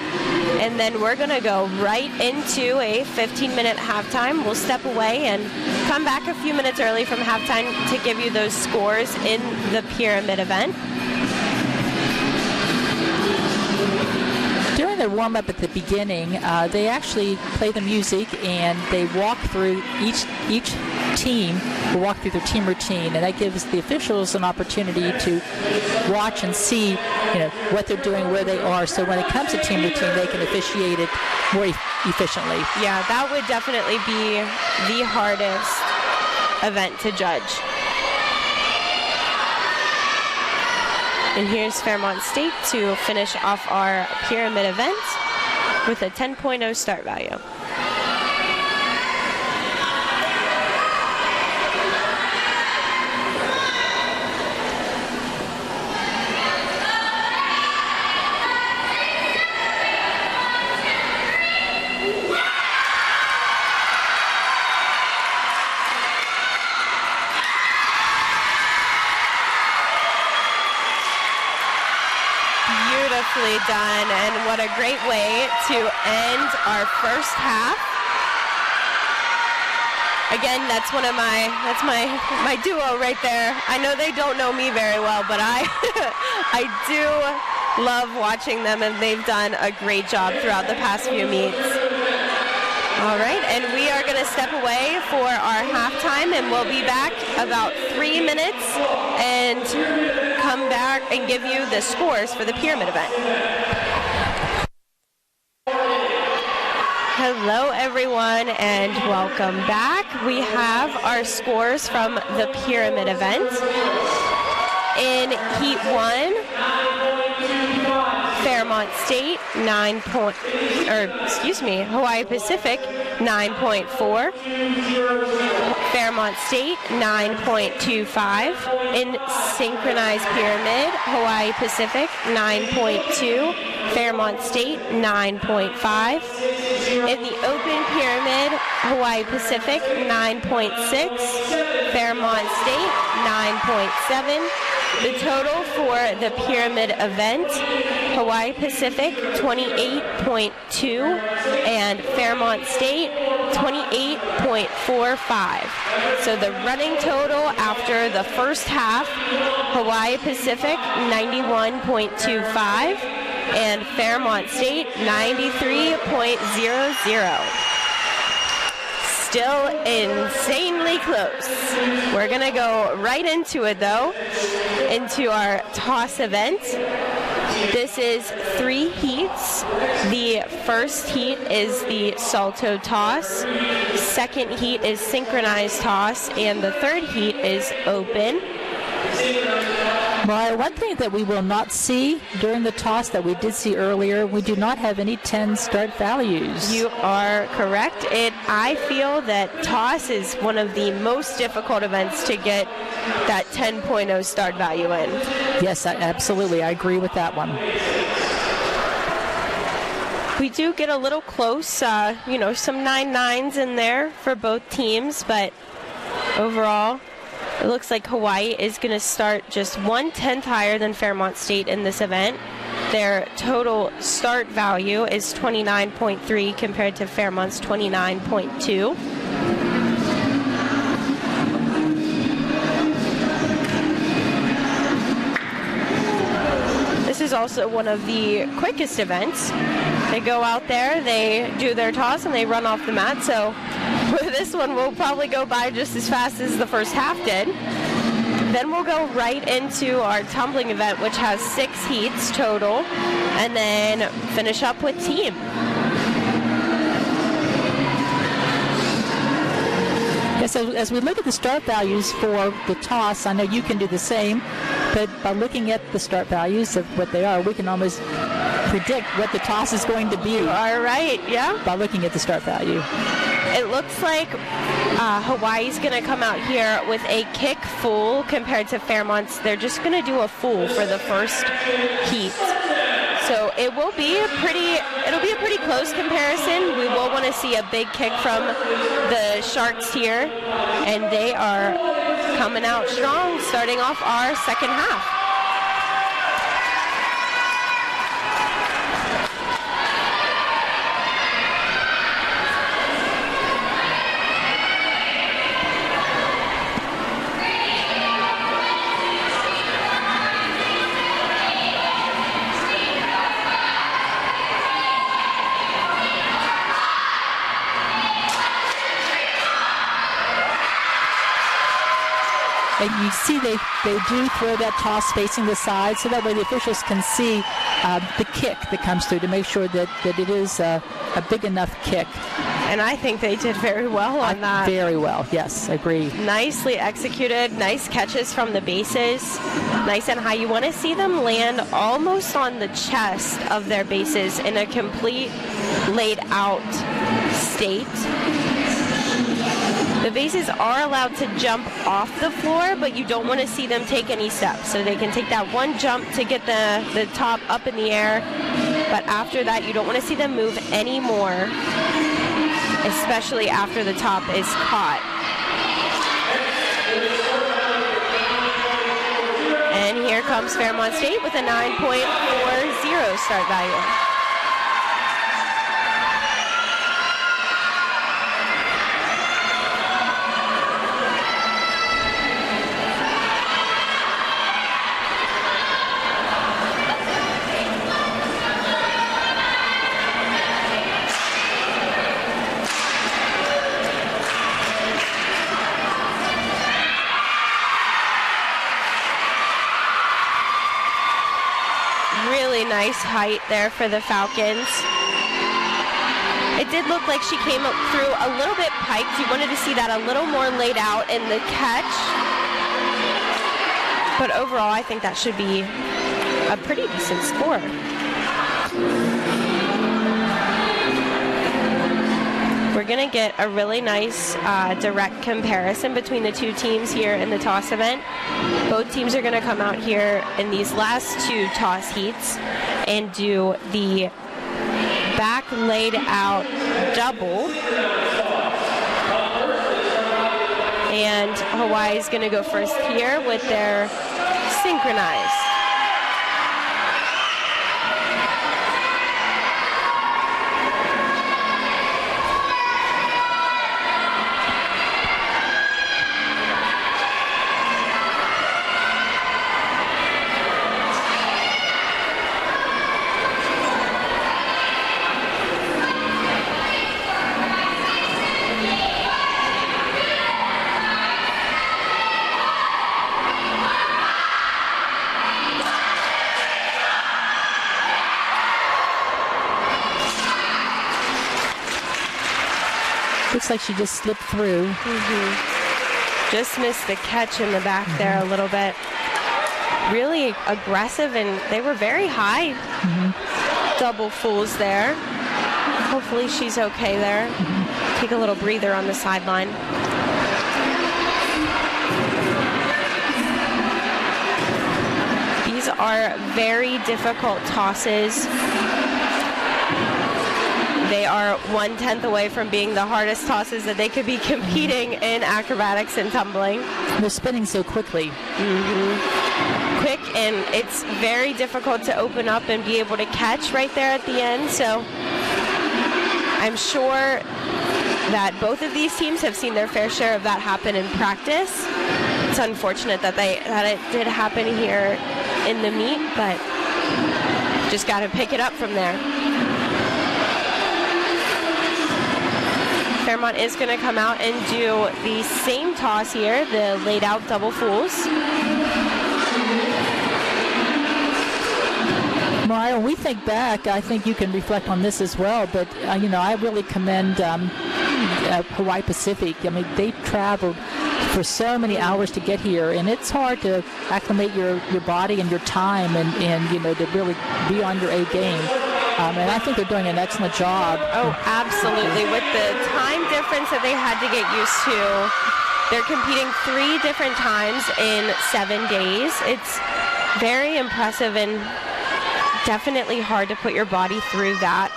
and then we're going to go right into a 15-minute halftime. We'll step away and come back a few minutes early from halftime to give you those scores in the pyramid event. During their warm-up at the beginning, they actually play the music and they walk through each team will walk through their team routine, and that gives the officials an opportunity to watch and see what they're doing, where they are, so when it comes to team routine they can officiate it more efficiently. Yeah, that would definitely be the hardest event to judge. And here's Fairmont State to finish off our pyramid event with a 10.0 start value. Beautifully done, and what a great way to end our first half. Again, that's my duo right there. I know they don't know me very well, but I do love watching them, and they've done a great job throughout the past few meets. All right, and we are going to step away for our halftime, and we'll be back about 3 minutes and come back and give you the scores for the pyramid event. Hello, everyone, and welcome back. We have our scores from the pyramid event. In Heat 1, Fairmont State, Hawaii Pacific, 9.4. Fairmont State, 9.25. In synchronized pyramid, Hawaii Pacific, 9.2. Fairmont State, 9.5. In the open pyramid, Hawaii Pacific, 9.6. Fairmont State, 9.7. The total for the pyramid event, Hawaii Pacific 28.2 and Fairmont State 28.45. So the running total after the first half, Hawaii Pacific 91.25 and Fairmont State 93.00. Still insanely close. We're going to go right into it, though, into our toss event. This is 3 heats. The first heat is the salto toss. Second heat is synchronized toss. And the third heat is open. Well, one thing that we will not see during the toss that we did see earlier, we do not have any 10 start values. You are correct. I feel that toss is one of the most difficult events to get that 10.0 start value in. Yes, absolutely. I agree with that one. We do get a little close, some 9-9s in there for both teams, but overall, it looks like Hawaii is going to start just 1/10 higher than Fairmont State in this event. Their total start value is 29.3 compared to Fairmont's 29.2. This is also one of the quickest events. They go out there, they do their toss, and they run off the mat. So this one will probably go by just as fast as the first half did. Then we'll go right into our tumbling event, which has 6 heats total, and then finish up with team. Yeah, so as we look at the start values for the toss, I know you can do the same, but by looking at the start values of what they are, we can almost predict what the toss is going to be. You are right, yeah. By looking at the start value. It looks like Hawaii's going to come out here with a kick full compared to Fairmont's. They're just going to do a full for the first heat. So it'll be a pretty close comparison. We will want to see a big kick from the Sharks here, and they are coming out strong starting off our second half. And you see they do throw that toss facing the side, so that way the officials can see the kick that comes through to make sure that it is a big enough kick. And I think they did very well on that. Very well, yes, I agree. Nicely executed, nice catches from the bases, nice and high. You want to see them land almost on the chest of their bases in a complete laid out state. The bases are allowed to jump off the floor, but you don't want to see them take any steps. So they can take that one jump to get the top up in the air, but after that you don't want to see them move anymore, especially after the top is caught. And here comes Fairmont State with a 9.40 start value. Nice height there for the Falcons. It did look like she came up through a little bit piked. You wanted to see that a little more laid out in the catch. But overall, I think that should be a pretty decent score. We're going to get a really nice direct comparison between the two teams here in the toss event. Both teams are going to come out here in these last two toss heats and do the back laid out double. And Hawaii is going to go first here with their synchronized. Looks like she just slipped through. Just missed the catch in the back there a little bit. Really aggressive, and they were very high. Double fulls there. Hopefully she's okay there. Take a little breather on the sideline. These are very difficult tosses. They are 1/10 away from being the hardest tosses that they could be competing in acrobatics and tumbling. They're spinning so quickly. Quick, and it's very difficult to open up and be able to catch right there at the end. So I'm sure that both of these teams have seen their fair share of that happen in practice. It's unfortunate that it did happen here in the meet, but just got to pick it up from there. Fairmont is going to come out and do the same toss here, the laid out double fulls. Mariah, when we think back, I think you can reflect on this as well, but I really commend Hawaii Pacific, I mean, they've traveled for so many hours to get here, and it's hard to acclimate your body and your time and you know, to really be on your A game. And I think they're doing an excellent job. Oh, absolutely. With the time difference that they had to get used to, they're competing 3 different times in 7 days. It's very impressive and definitely hard to put your body through that.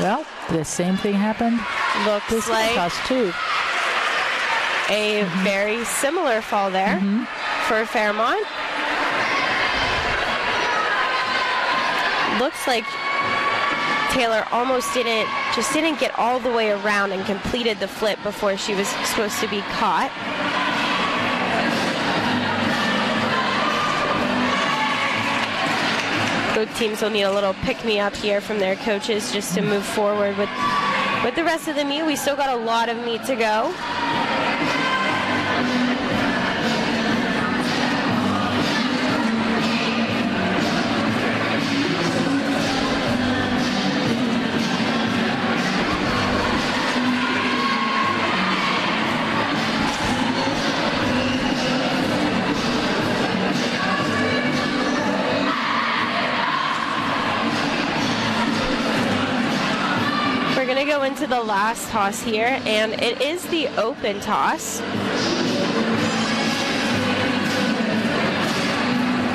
Well, the same thing happened. Looks like too. A very similar fall there for Fairmont. Looks like Taylor almost didn't get all the way around and completed the flip before she was supposed to be caught. Both teams will need a little pick-me-up here from their coaches just to move forward with the rest of the meet. We still got a lot of meet to go. Go into the last toss here, and it is the open toss.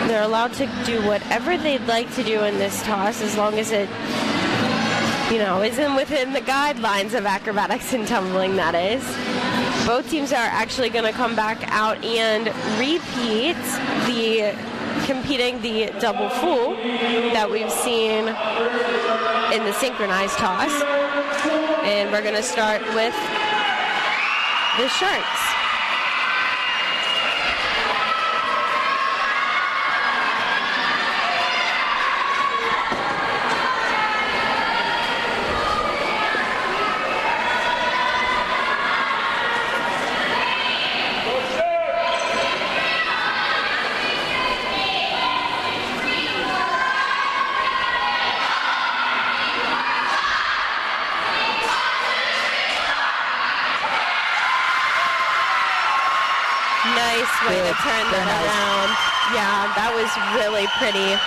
They're allowed to do whatever they'd like to do in this toss as long as it, you know, isn't within the guidelines of acrobatics and tumbling, that is. Both teams are actually going to come back out and repeat competing the double full that we've seen in the synchronized toss. And we're going to start with the Sharks. Nice way to turn that around. Yeah, that was really pretty.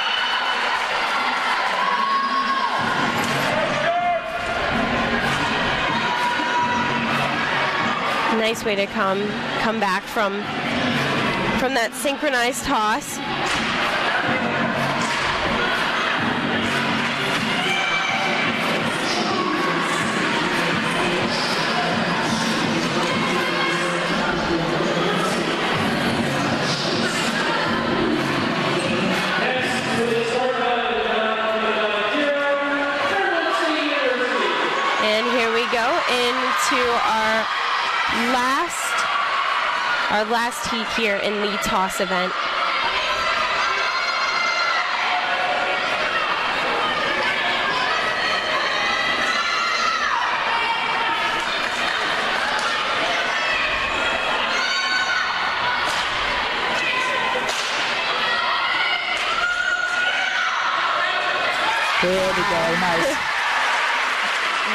Nice way to come back from that synchronized toss. Into our last heat here in the toss event. There we go, nice.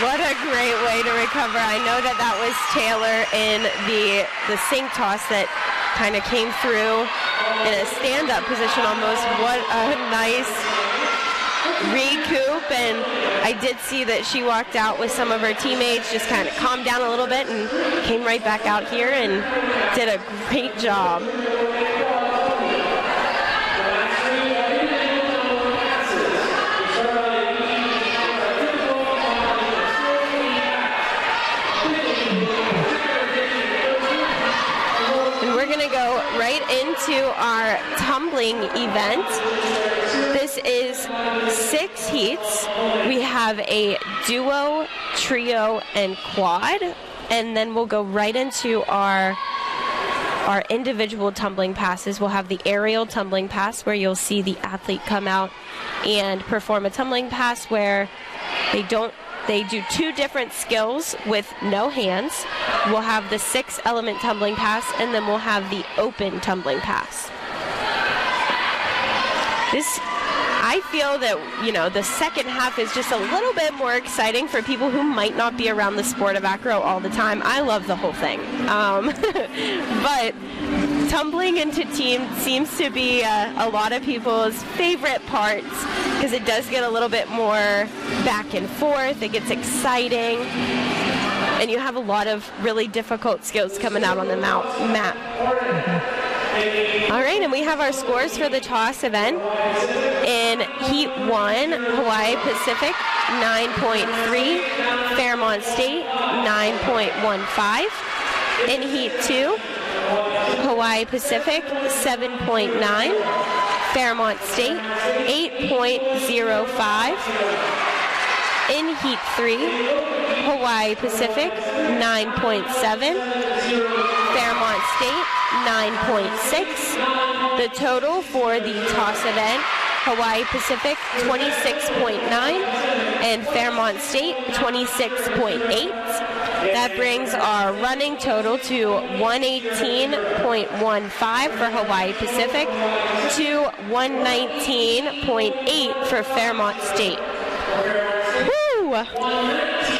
What a great way to recover. I know that was Taylor in the sink toss that kind of came through in a stand-up position almost. What a nice recoup. And I did see that she walked out with some of her teammates, just kind of calmed down a little bit and came right back out here and did a great job. Go right into our tumbling event. This is 6 heats. We have a duo, trio, and quad, and then we'll go right into our individual tumbling passes. We'll have the aerial tumbling pass where you'll see the athlete come out and perform a tumbling pass where they don't They do 2 different skills with no hands. We'll have the 6-element tumbling pass, and then we'll have the open tumbling pass. I feel that, the second half is just a little bit more exciting for people who might not be around the sport of acro all the time. I love the whole thing. But tumbling into team seems to be a lot of people's favorite parts because it does get a little bit more back and forth. It gets exciting. And you have a lot of really difficult skills coming out on the map. All right, and we have our scores for the toss event. In Heat 1, Hawaii Pacific, 9.3. Fairmont State, 9.15. In Heat 2, Hawaii Pacific, 7.9. Fairmont State, 8.05. In Heat 3, Hawaii Pacific, 9.7. Fairmont State, 9.6. The total for the toss event, Hawaii Pacific, 26.9, and Fairmont State, 26.8. That brings our running total to 118.15 for Hawaii Pacific to 119.8 for Fairmont State. Woo!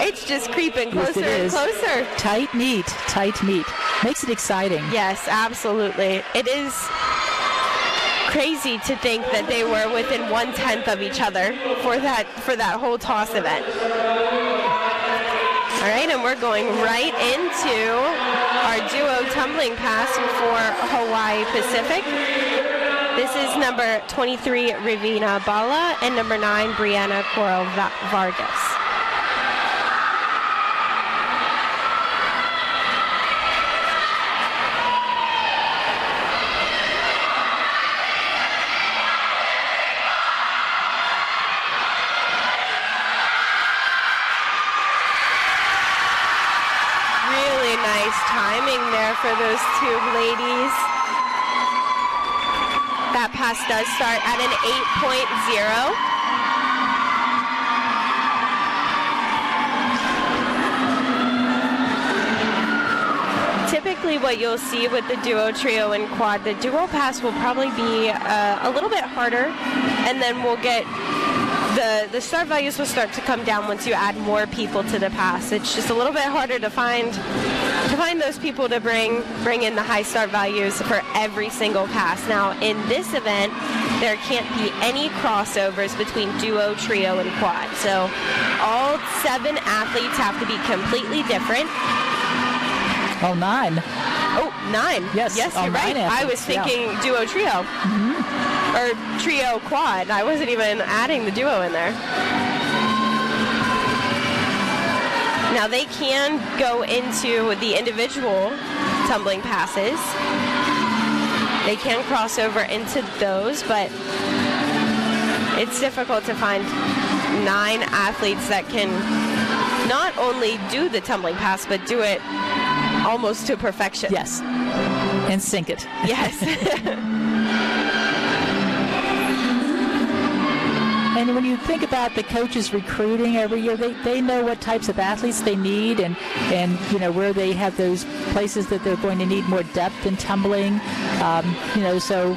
It's just creeping closer and closer. Tight meet. Makes it exciting. Yes, absolutely. It is crazy to think that they were within 1/10 of each other for that whole toss event. All right, and we're going right into our duo tumbling pass for Hawaii Pacific. This is number 23, Ravina Bala, and number 9, Brianna Coral Vargas. Really nice timing there for those 2 ladies. That pass does start at an 8.0. Typically what you'll see with the duo, trio, and quad, the duo pass will probably be a little bit harder, and then we'll get the start values will start to come down once you add more people to the pass. It's just a little bit harder to find those people to bring in the high start values for every single pass. Now, in this event, there can't be any crossovers between duo, trio, and quad. So all 7 athletes have to be completely different. Oh, 9. Oh, 9. Yes, you're right. I was thinking duo, trio. Or trio, quad. I wasn't even adding the duo in there. Now they can go into the individual tumbling passes. They can cross over into those, but it's difficult to find 9 athletes that can not only do the tumbling pass, but do it almost to perfection. Yes, and sink it. Yes. And when you think about the coaches recruiting every year, they know what types of athletes they need and where they have those places that they're going to need more depth in tumbling. So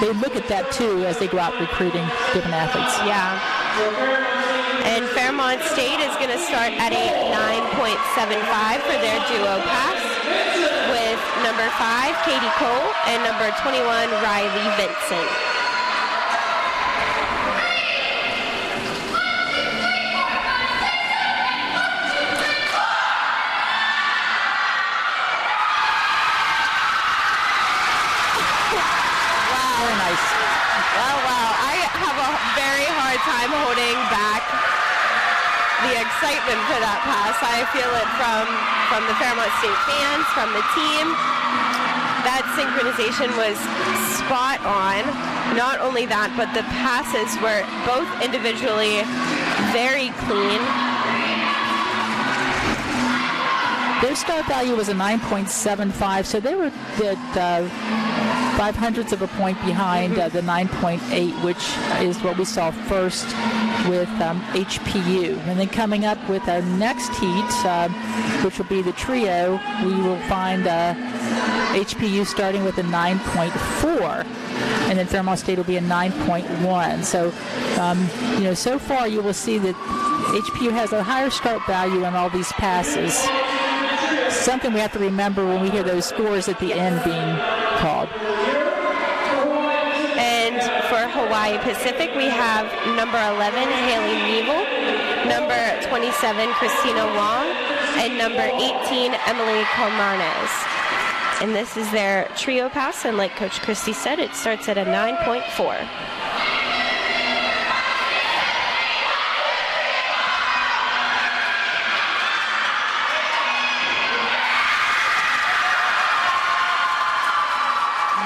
they look at that too as they go out recruiting different athletes. Yeah. And Fairmont State is going to start at a 9.75 for their duo pass with number 5, Katie Cole, and number 21, Riley Vincent. Time holding back the excitement for that pass. I feel it from the Fairmont State fans, from the team. That synchronization was spot on. Not only that, but the passes were both individually very clean. Their start value was a 9.75, so they were 0.05 of a point behind the 9.8, which is what we saw first with HPU. And then coming up with our next heat, which will be the trio, we will find HPU starting with a 9.4, and then Fairmont State will be a 9.1. So, so far you will see that HPU has a higher start value on all these passes. Something we have to remember when we hear those scores at the end being called. And for Hawaii Pacific, we have number 11, Haley Neville, number 27, Christina Wong, and number 18, Emily Colmarnes. And this is their trio pass, and like Coach Christie said, it starts at a 9.4.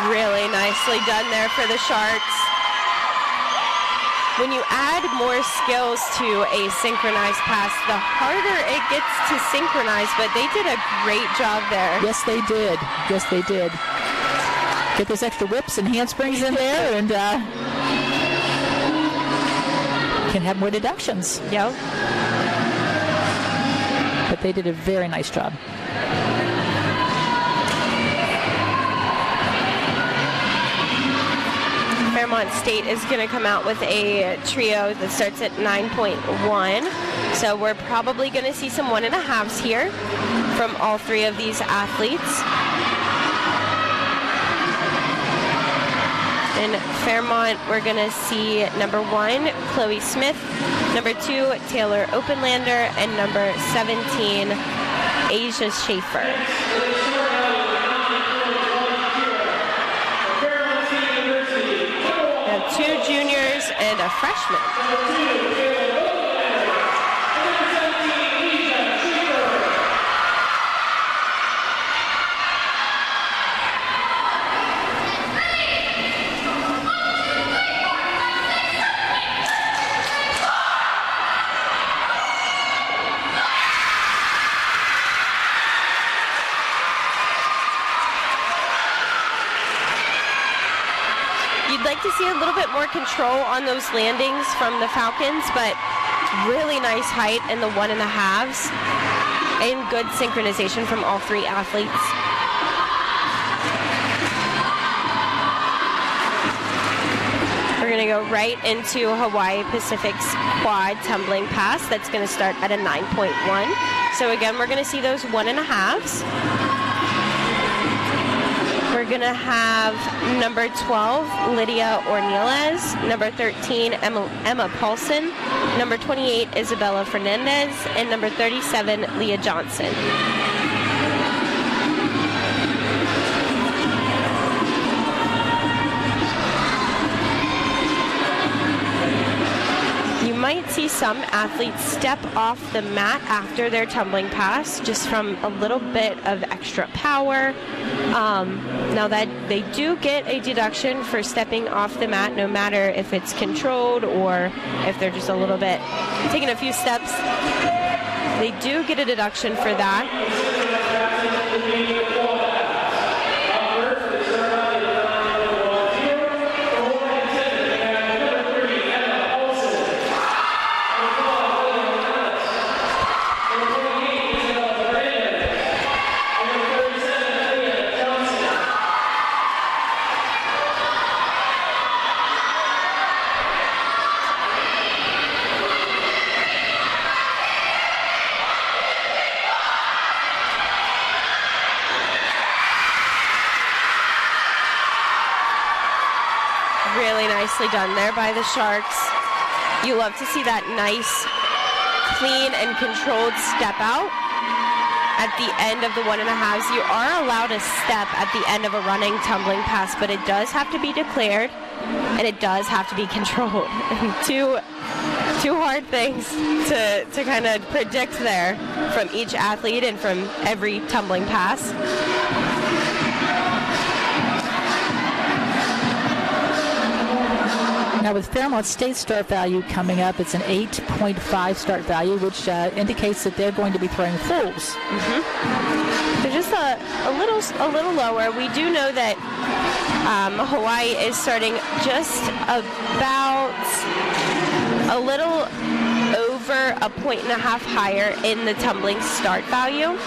Really nicely done there for the Sharks. When you add more skills to a synchronized pass, the harder it gets to synchronize, but they did a great job there. Yes, they did. Yes, they did. Get those extra whips and handsprings in there, and can have more deductions. Yep. But they did a very nice job. Fairmont State is going to come out with a trio that starts at 9.1. So we're probably going to see some 1.5s here from all three of these athletes. In Fairmont, we're going to see number 1, Chloe Smith, number 2, Taylor Openlander, and number 17, Asia Schaefer. We have 2 juniors and a freshman. You'd like to see a little bit more control on those landings from the Falcons, but really nice height in the 1.5s and good synchronization from all 3 athletes. We're going to go right into Hawaii Pacific's quad tumbling pass. That's going to start at a 9.1. So again, we're going to see those 1.5s. We're going to have number 12, Lydia Ornelas, number 13, Emma Paulson, number 28, Isabella Fernandez, and number 37, Leah Johnson. You might see some athletes step off the mat after their tumbling pass just from a little bit of extra power. Now that they do get a deduction for stepping off the mat, no matter if it's controlled or if they're just a little bit taking a few steps, they do get a deduction for that. Really nicely done there by the Sharks. You love to see that nice, clean, and controlled step out at the end of the 1.5s. You are allowed a step at the end of a running tumbling pass, but it does have to be declared, and it does have to be controlled. Two hard things to kind of predict there from each athlete and from every tumbling pass. Now with Fairmont State start value coming up, it's an 8.5 start value, which indicates that they're going to be throwing fulls. They're just a little lower. We do know that Hawaii is starting just about a little over a 1.5 higher in the tumbling start value.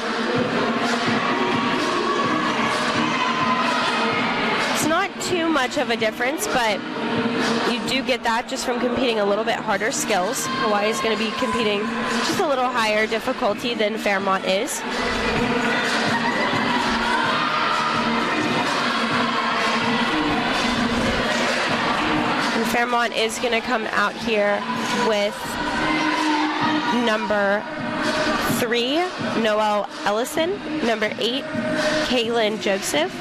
It's not too much of a difference, but you do get that just from competing a little bit harder skills. Hawaii is going to be competing just a little higher difficulty than Fairmont is. And Fairmont is going to come out here with number 3, Noelle Ellison, number 8, Kaylin Joseph,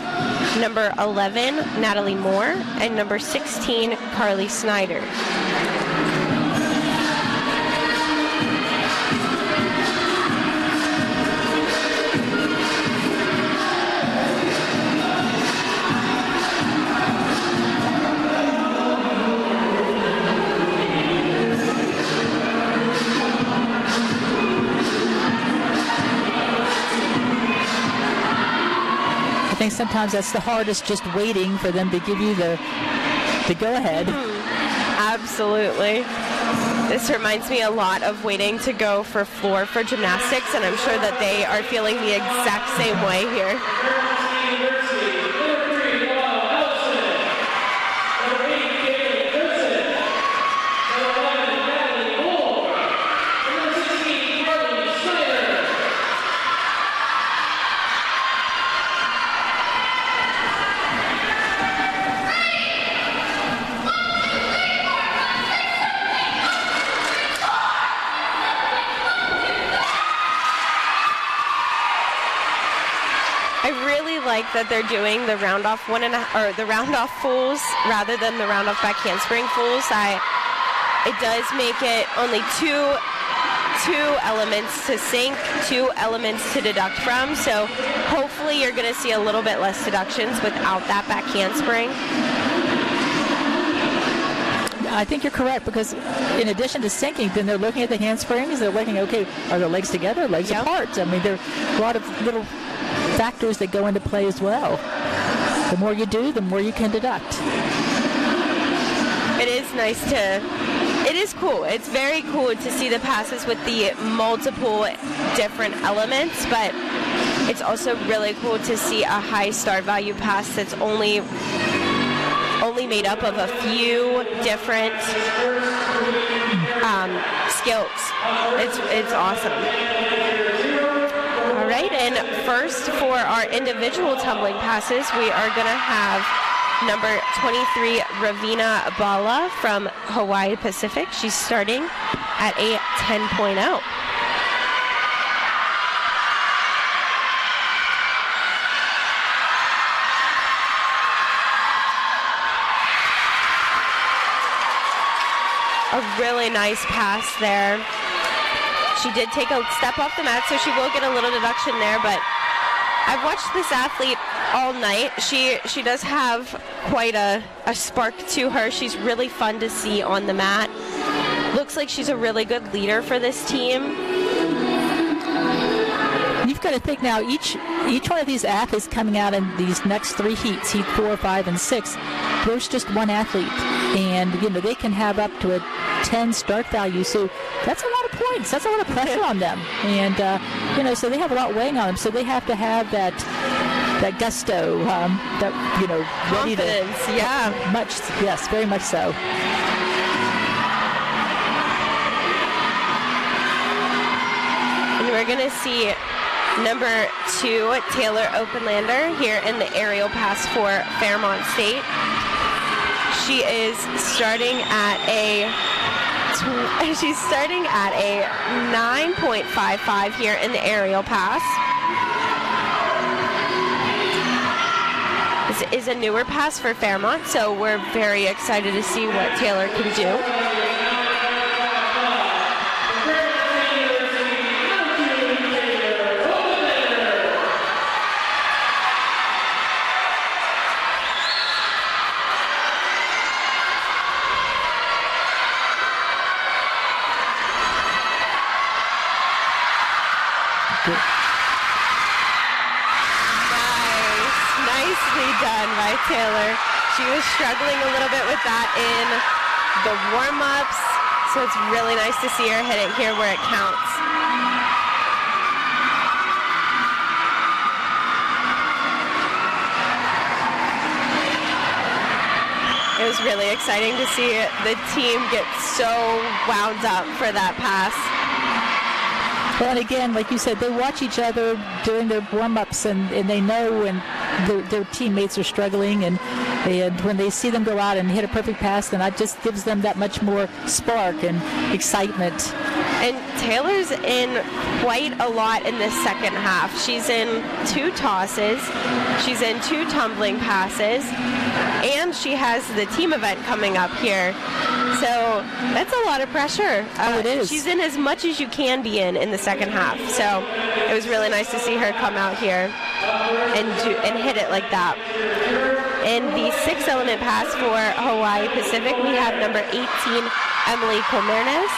number 11, Natalie Moore, and number 16, Carly Snyder. I think sometimes that's the hardest, just waiting for them to give you the go-ahead. Absolutely. This reminds me a lot of waiting to go for floor for gymnastics, and I'm sure that they are feeling the exact same way here. Like that they're doing the round off the round off fulls rather than the round off back handspring fulls. It does make it only two elements to sink, 2 elements to deduct from. So hopefully you're going to see a little bit less deductions without that back handspring. I think you're correct, because in addition to sinking, then they're looking at the handsprings. They're looking, okay, are their legs together, legs apart? I mean, there are a lot of little factors that go into play as well. The more you do, the more you can deduct. It is nice it is cool. It's very cool to see the passes with the multiple different elements, but it's also really cool to see a high start value pass that's only made up of a few different skills. It's awesome. All right, and first for our individual tumbling passes, we are going to have number 23, Ravina Bala from Hawaii Pacific. She's starting at a 10.0. A really nice pass there. She did take a step off the mat, so she will get a little deduction there, but I've watched this athlete all night. She does have quite a spark to her. She's really fun to see on the mat. Looks like she's a really good leader for this team. You've got to think now, each one of these athletes coming out in these next 3 heats, heat 4, 5, and 6, there's just one athlete, and they can have up to a 10 start value, so that's a lot of points. That's a lot of pressure on them, and so they have a lot weighing on them. So they have to have that gusto, ready to confidence. Yeah, yes, very much so. And we're gonna see number 2, Taylor Openlander, here in the aerial pass for Fairmont State. She is starting at a 9.55 here in the aerial pass. This is a newer pass for Fairmont, so we're very excited to see what Taylor can do. Good. Nicely done by Taylor. She was struggling a little bit with that in the warm-ups, so it's really nice to see her hit it here where it counts. It was really exciting to see the team get so wound up for that pass. Well, and again, like you said, they watch each other during their warm-ups, and they know when their teammates are struggling, and when they see them go out and hit a perfect pass, then that just gives them that much more spark and excitement. And Taylor's in quite a lot in this second half. She's in 2 tosses, she's in 2 tumbling passes, and she has the team event coming up here. So that's a lot of pressure. It is. She's in as much as you can be in the second half. So it was really nice to see her come out here and hit it like that. In the 6-element pass for Hawaii Pacific, we have number 18, Emily Comernes.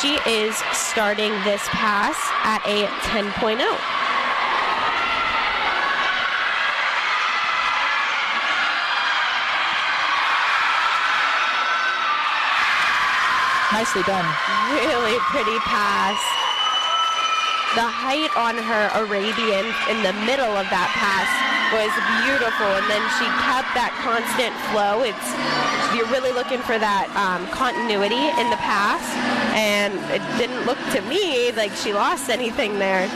She is starting this pass at a 10.0. Nicely done. Really pretty pass. The height on her Arabian in the middle of that pass was beautiful, and then she kept that constant flow. You're really looking for that continuity in the pass, and it didn't look to me like she lost anything there.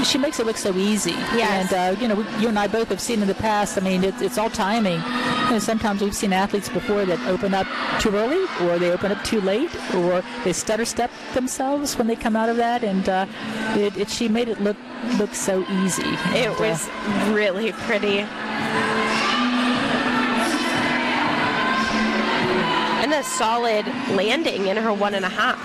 She makes it look so easy. Yes. And, you and I both have seen in the past, I mean, it's all timing. Sometimes we've seen athletes before that open up too early, or they open up too late, or they stutter step themselves when they come out of that, and she made it look so easy. It was really pretty. And a solid landing in her 1.5.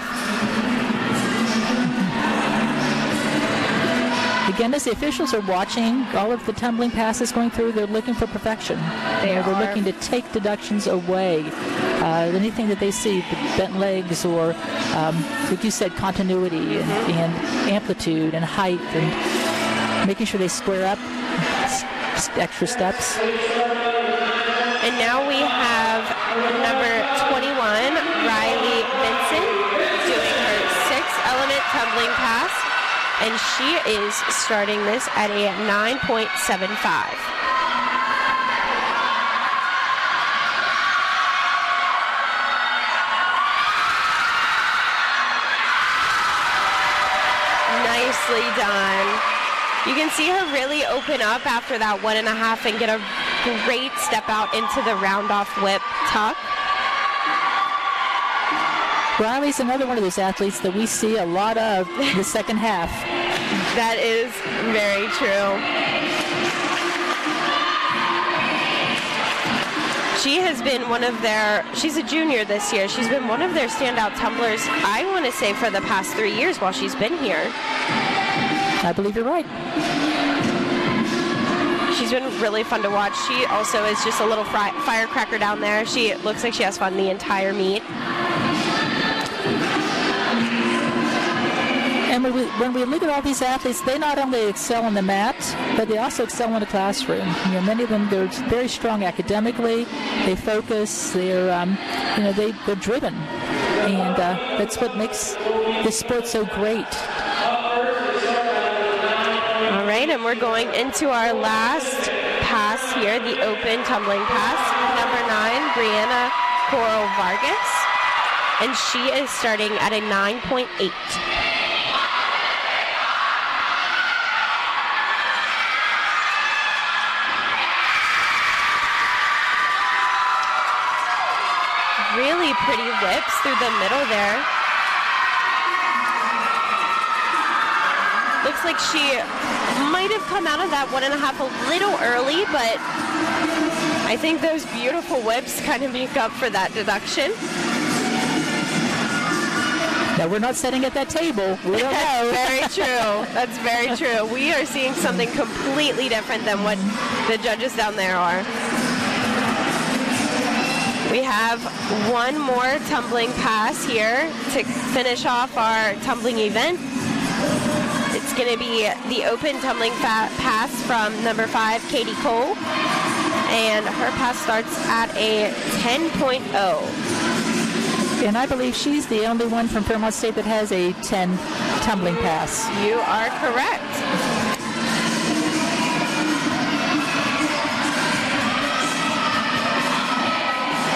Again, as the officials are watching all of the tumbling passes going through, they're looking for perfection. They're looking to take deductions away. Anything that they see, the bent legs or, like you said, continuity and amplitude and height, and making sure they square up, extra steps. And now we have number 21, Riley Benson, doing her 6-element tumbling pass. And she is starting this at a 9.75. Nicely done. You can see her really open up after that 1.5 and get a great step out into the round-off whip tuck. Riley's another one of those athletes that we see a lot of in the second half. That is very true. She has been she's a junior this year. She's been one of their standout tumblers, I want to say, for the past 3 years while she's been here. I believe you're right. She's been really fun to watch. She also is just a little firecracker down there. She looks like she has fun the entire meet. And when we look at all these athletes, they not only excel on the mat, but they also excel in the classroom. Many of them, they're very strong academically. They focus. They're driven, and that's what makes this sport so great. All right, and we're going into our last pass here, the open tumbling pass. Number 9, Brianna Coral Vargas, and she is starting at a 9.8. Really pretty whips through the middle there. Looks like she might have come out of that 1.5 a little early, but I think those beautiful whips kind of make up for that deduction. Now, we're not sitting at that table. We don't know. Very true. That's very true. We are seeing something completely different than what the judges down there are. We have one more tumbling pass here to finish off our tumbling event. It's It's going to be the open tumbling pass from number 5, Katie Cole. And her pass starts at a 10.0. And I believe she's the only one from Fairmont State that has a 10 tumbling pass. You are correct.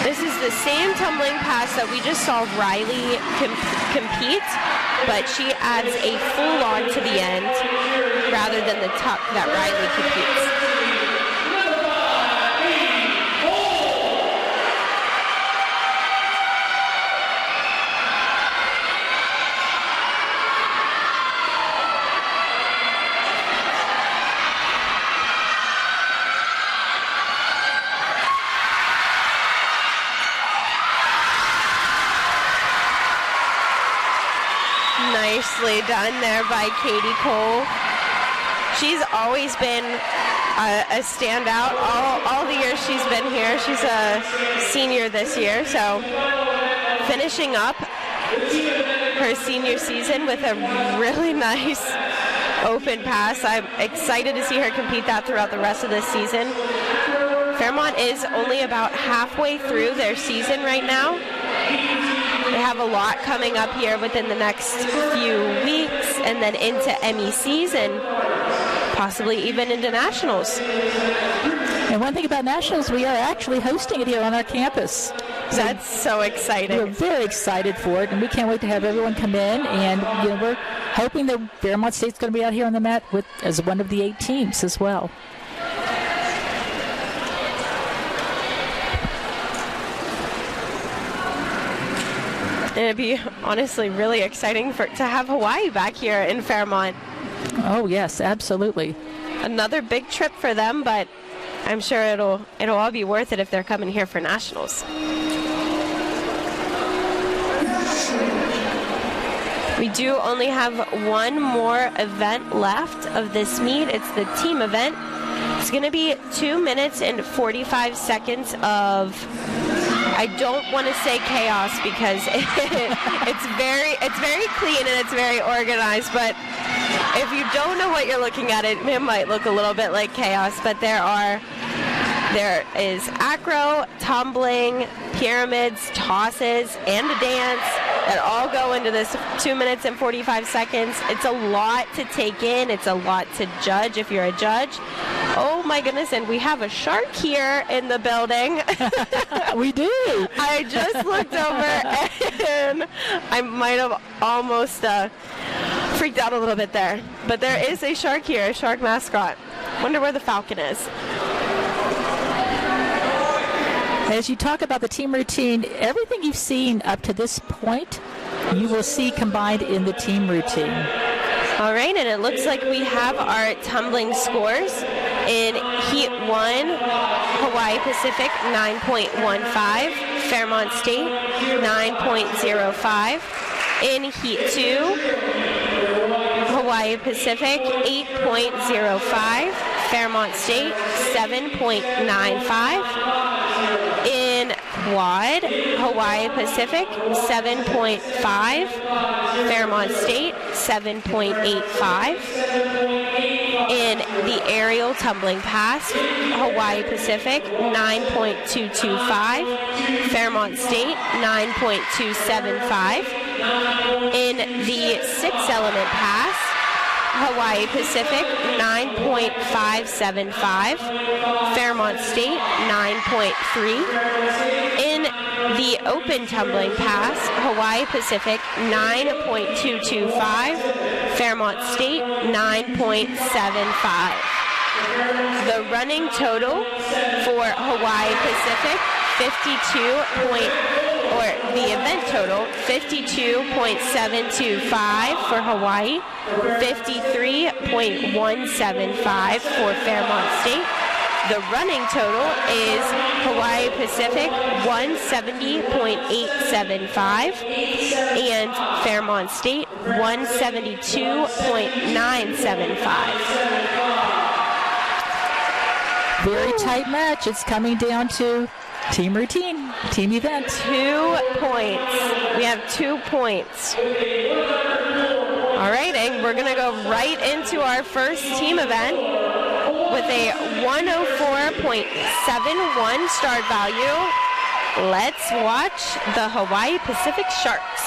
This is the same tumbling pass that we just saw Riley compete, but she adds a full on to the end rather than the tuck that Riley competes. Nicely done there by Katie Cole. She's always been a standout all the years she's been here. She's a senior this year, so finishing up her senior season with a really nice open pass. I'm excited to see her compete that throughout the rest of this season. Fairmont is only about halfway through their season right now. They have a lot coming up here within the next few weeks and then into MECs and possibly even into nationals. And one thing about nationals, we are actually hosting it here on our campus. That's so exciting. We're very excited for it, and we can't wait to have everyone come in. And we're hoping that Fairmont State's going to be out here on the mat as one of the 8 teams as well. And it'd be honestly really exciting to have Hawaii back here in Fairmont. Oh yes, absolutely. Another big trip for them, but I'm sure it'll all be worth it if they're coming here for nationals. We do only have one more event left of this meet. It's the team event. It's going to be 2 minutes and 45 seconds of, I don't want to say chaos because it's very clean and it's very organized, but if you don't know what you're looking at, it might look a little bit like chaos. But there is acro, tumbling, pyramids, tosses, and a dance that all go into this 2 minutes and 45 seconds. It's a lot to take in. It's a lot to judge if you're a judge. Oh my goodness, and we have a shark here in the building. We do. I just looked over and I might have almost freaked out a little bit there. But there is a shark here, a shark mascot. Wonder where the falcon is. As you talk about the team routine, everything you've seen up to this point, you will see combined in the team routine. All right, and it looks like we have our tumbling scores. In Heat 1, Hawaii Pacific 9.15, Fairmont State 9.05. In Heat 2, Hawaii Pacific 8.05, Fairmont State 7.95. In Quad, Hawaii Pacific 7.5, Fairmont State 7.85. In the aerial tumbling pass, Hawaii Pacific 9.225, Fairmont State 9.275. In the 6-element pass, Hawaii Pacific 9.575, Fairmont State 9.3. In the open tumbling pass, Hawaii Pacific 9.225, Fairmont State 9.75. The running total for Hawaii Pacific the event total 52.725 for Hawaii, 53.175 for Fairmont State. The running total is Hawaii Pacific 170.875 and Fairmont State 172.975. Very tight match. It's coming down to team routine, team event. 2 points. We have 2 points. All All right, and we're going to go right into our first team event with a 104.71 start value. Let's watch the Hawaii Pacific Sharks.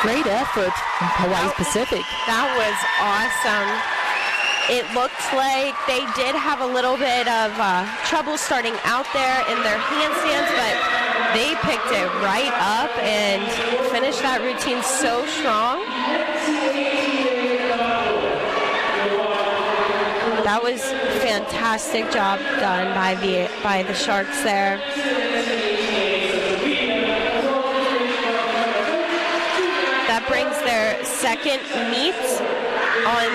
Great effort from Hawaii Pacific. That was awesome. It looked like they did have a little bit of trouble starting out there in their handstands, but they picked it right up and finished that routine so strong. That was fantastic job done by the Sharks there. That brings their second meet on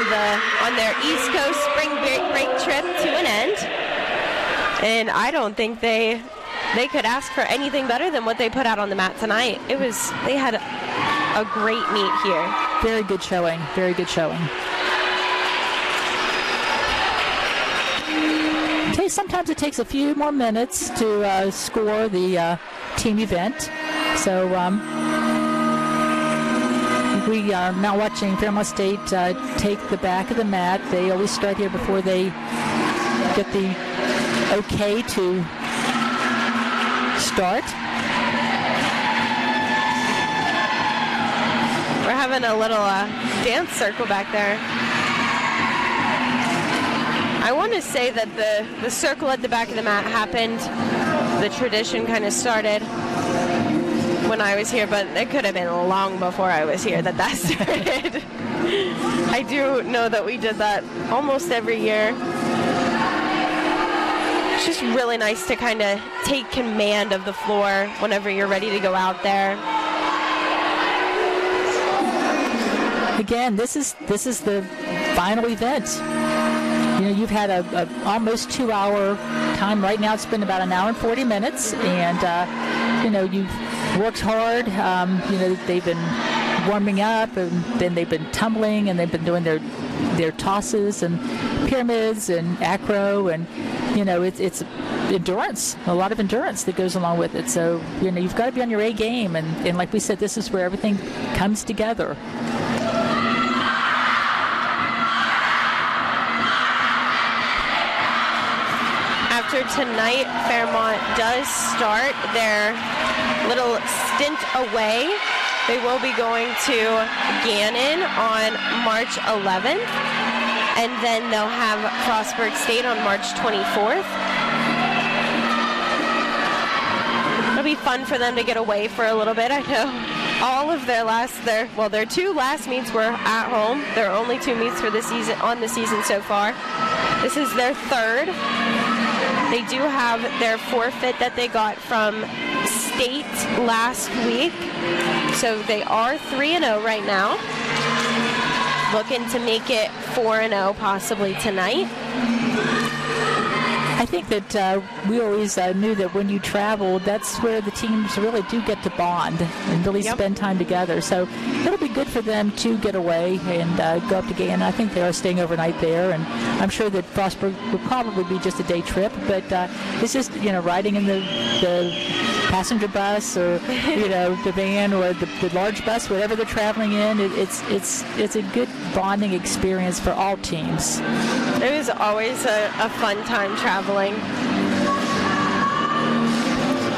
their East Coast spring break trip to an end. And I don't think they could ask for anything better than what they put out on the mat tonight. They had a great meet here. Very good showing. Very good showing. Okay, sometimes it takes a few more minutes to score the team event. So we are now watching Fairmont State take the back of the mat. They always start here before they get the okay to start. We're having a little dance circle back there. I want to say that the circle at the back of the mat happened, the tradition kind of started when I was here, but it could have been long before I was here that started. I do know that we did that almost every year. It's just really nice to kind of take command of the floor whenever you're ready to go out there. Again, this is the final event. you've had a almost 2-hour time. Right now it's been about an hour and 40 minutes, and you've worked hard. They've been warming up, and then they've been tumbling, and they've been doing their tosses and pyramids and acro, and it's endurance, a lot of endurance that goes along with it. So you've got to be on your A game, and like we said, this is where everything comes together. After tonight, Fairmont does start their little stint away. They will be going to Gannon on March 11th, and then they'll have Frostburg State on March 24th. It'll be fun for them to get away for a little bit. I know all of their 2 last meets were at home. Their only 2 meets for the season so far. This is their 3rd. They do have their forfeit that they got from state last week. So they are 3-0 right now. Looking to make it 4-0 possibly tonight. I think that we always knew that when you traveled, that's where the teams really do get to bond and really spend time together. So it'll be good for them to get away and go up to Gannon. I think they are staying overnight there, and I'm sure that Frostburg will probably be just a day trip, but it's just, riding in the passenger bus or, the van or the large bus, whatever they're traveling in. It's a good bonding experience for all teams. It is always a fun time traveling.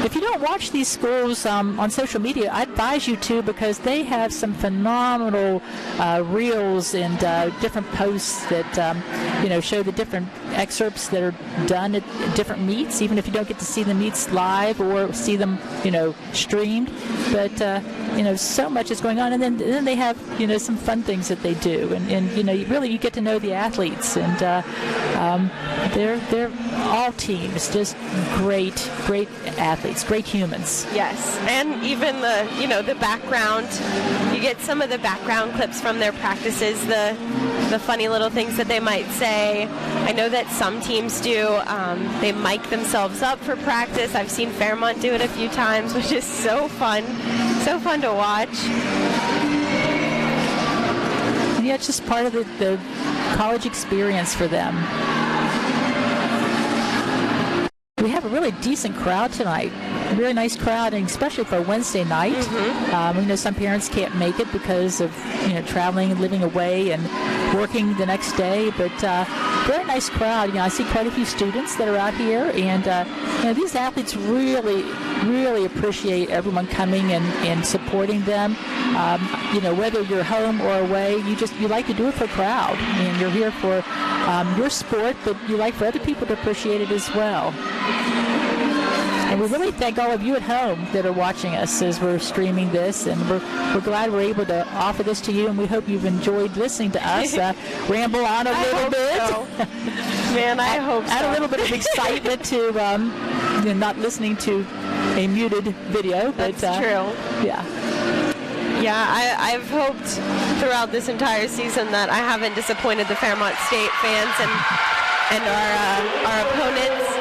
If you don't watch these schools on social media, I advise you to, because they have some phenomenal reels and different posts that show the different excerpts that are done at different meets, even if you don't get to see the meets live or see them streamed. But so much is going on, and then they have some fun things that they do, and really you get to know the athletes, and they're all teams, just great athletes, great humans. Yes, and even the background, you get some of the background clips from their practices, the funny little things that they might say. I know that some teams do. They mic themselves up for practice. I've seen Fairmont do it a few times, which is so fun to watch. And it's just part of the college experience for them. We have a really decent crowd tonight. A really nice crowd, and especially for a Wednesday night. Mm-hmm. Some parents can't make it because of traveling and living away and working the next day, but very nice crowd. I see quite a few students that are out here, and these athletes really appreciate everyone coming and supporting them. Whether you're home or away, you like to do it for a crowd, and you're here for your sport, but you like for other people to appreciate it as well. And we really thank all of you at home that are watching us as we're streaming this, and we're glad we're able to offer this to you, and we hope you've enjoyed listening to us ramble on a little bit. So. Man, I hope so. Add a little bit of excitement to not listening to a muted video. That's true. Yeah. Yeah, I've hoped throughout this entire season that I haven't disappointed the Fairmont State fans and our opponents.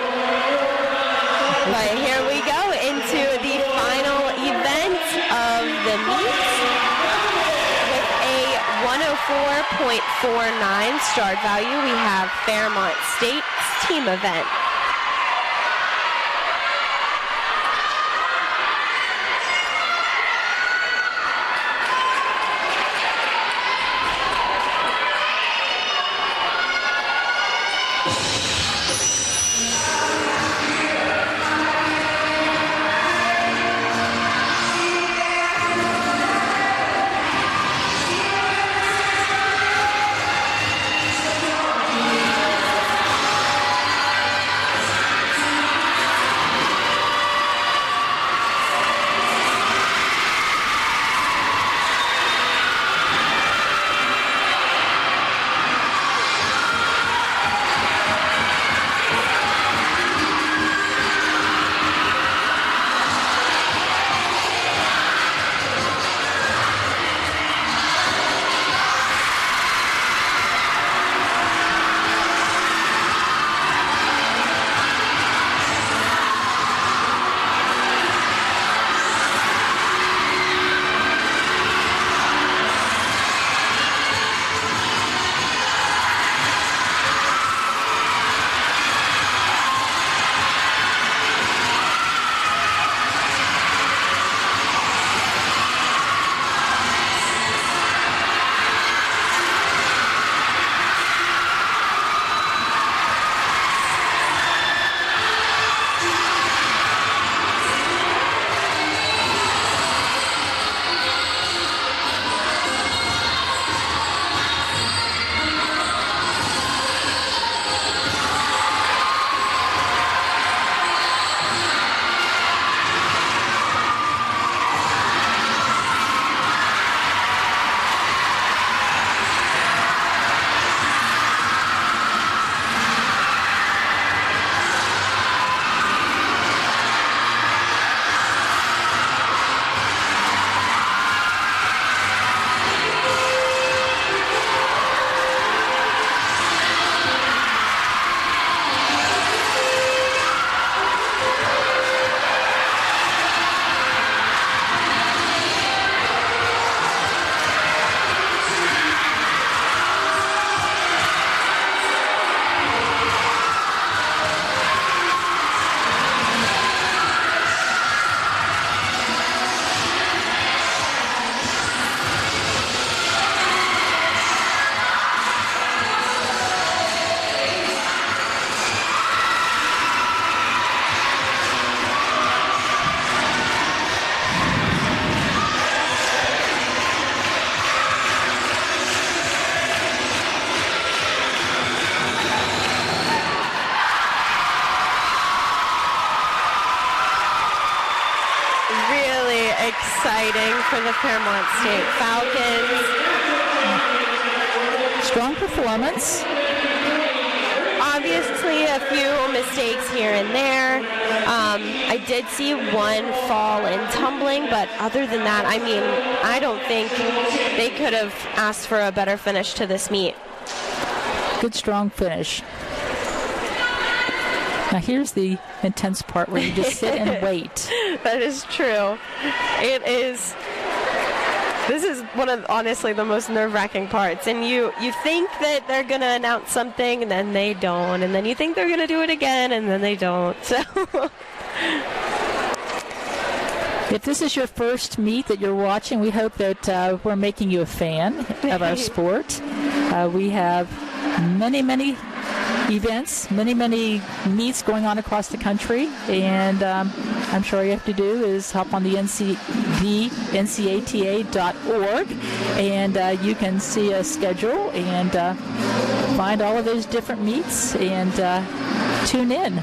But here we go into the final event of the meet with a 104.49 start value. We have Fairmont State's team event. exciting for the Fairmont State Falcons. Strong performance. Obviously, a few mistakes here and there. I did see one fall in tumbling, but other than that, I mean, I don't think they could have asked for a better finish to this meet. Good, strong finish. Now here's the intense part where you just sit and wait. That is true. This is one of, honestly, the most nerve-wracking parts. And you think that they're going to announce something, and then they don't. And then you think they're going to do it again, and then they don't. So if this is your first meet that you're watching, we hope that we're making you a fan of our sport. We have many events, many meets going on across the country, and I'm sure all you have to do is hop on the NCATA.org, and you can see a schedule and find all of those different meets and tune in.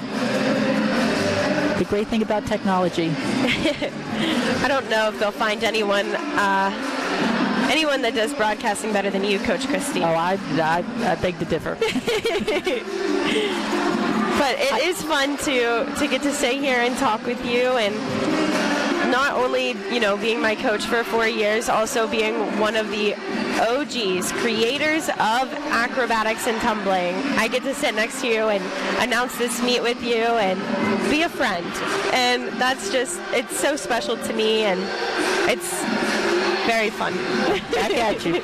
The great thing about technology. I don't know if they'll find anyone that does broadcasting better than you, Coach Christie. Oh, I beg to differ. But it is fun to get to stay here and talk with you, and not only, being my coach for 4 years, also being one of the OGs, creators of acrobatics and tumbling. I get to sit next to you and announce this meet with you and be a friend. And that's just, it's so special to me, and it's very fun. Back at you.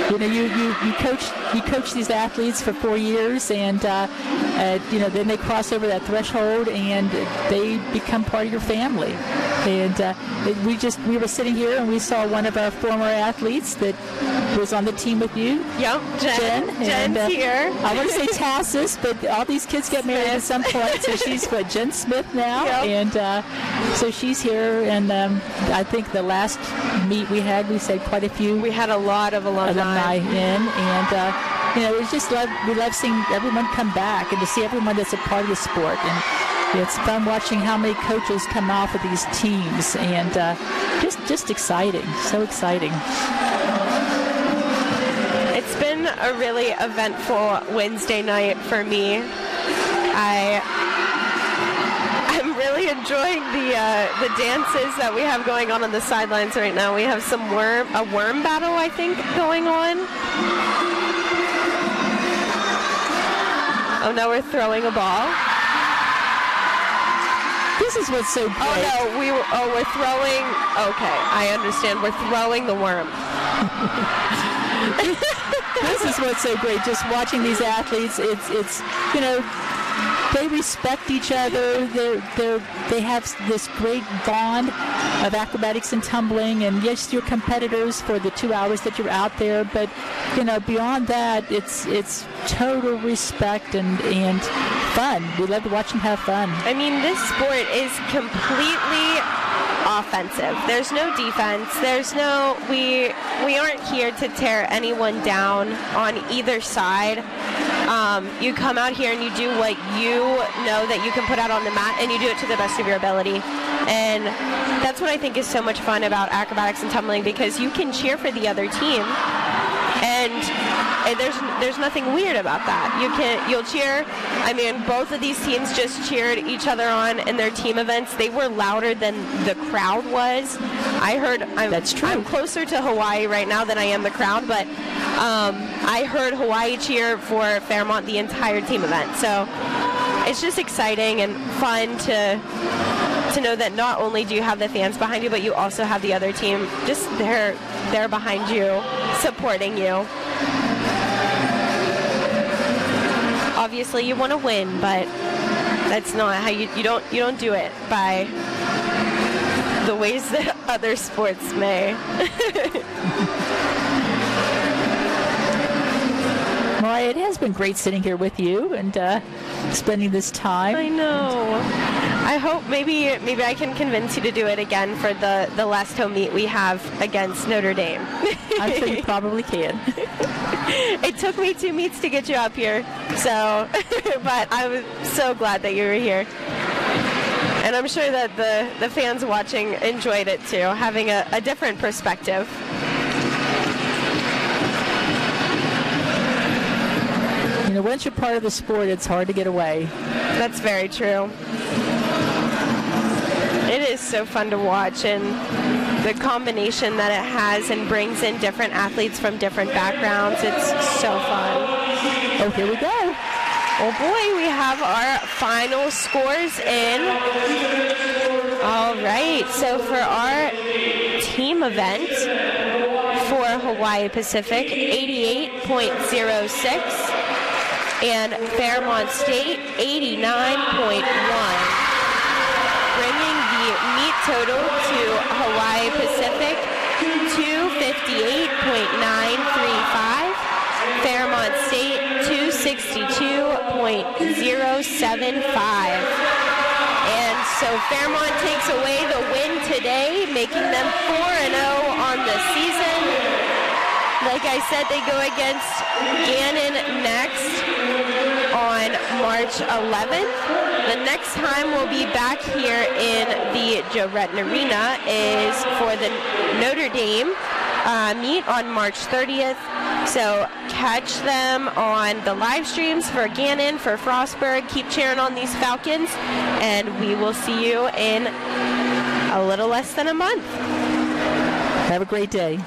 You coach these athletes for 4 years, and then they cross over that threshold and they become part of your family. And we were sitting here and we saw one of our former athletes that was on the team with you. Yep, Jen's here. I want to say Tassis, but all these kids get married at some point, so she's Jen Smith now. Yep. And so she's here, and I think the last meet we said quite a few. We had a lot of alumni in, and it's just we love seeing everyone come back and to see everyone that's a part of the sport. And it's fun watching how many coaches come off of these teams, and just exciting, so exciting. It's been a really eventful Wednesday night for me. I'm really enjoying the dances that we have going on the sidelines right now. We have a worm battle, I think, going on. Oh, now we're throwing a ball. This is what's so great. Oh, no, we're throwing, okay, I understand. We're throwing the worm. This is what's so great, just watching these athletes. It's they respect each other. They have this great bond of acrobatics and tumbling, and yes, you're competitors for the 2 hours that you're out there, but beyond that, it's total respect and fun. We love to watch them have fun. I mean, this sport is completely offensive. There's no defense. We aren't here to tear anyone down on either side. You come out here and you do what you know that you can put out on the mat, and you do it to the best of your ability. And that's what I think is so much fun about acrobatics and tumbling, because you can cheer for the other team, and there's nothing weird about that. You'll cheer. I mean, both of these teams just cheered each other on in their team events. They were louder than the crowd was. That's true. I'm closer to Hawaii right now than I am the crowd, but I heard Hawaii cheer for Fairmont the entire team event. So it's just exciting and fun to know that not only do you have the fans behind you, but you also have the other team just there behind you, supporting you. Obviously, you want to win, but that's not how you don't do it by the ways that other sports may. Mariah, it has been great sitting here with you and spending this time. I know. I hope maybe I can convince you to do it again for the last home meet we have against Notre Dame. I'm sure you probably can. It took me 2 meets to get you up here, so but I was so glad that you were here. And I'm sure that the fans watching enjoyed it too, having a different perspective. You know, once you're part of the sport, it's hard to get away. That's very true. It is so fun to watch, and the combination that it has and brings in different athletes from different backgrounds, it's so fun. Oh, here we go. Oh boy, we have our final scores in. All right, so for our team event for Hawaii Pacific, 88.06, and Fairmont State, 89.1. Bringing the meet total to Hawaii Pacific, 258.935. Fairmont State, 262.075. And so Fairmont takes away the win today, making them 4-0 on the season. Like I said, they go against Gannon next on March 11th. The next time we'll be back here in the Joe Retton Arena is for the Notre Dame meet on March 30th. So catch them on the live streams for Gannon, for Frostburg. Keep cheering on these Falcons, and we will see you in a little less than a month. Have a great day.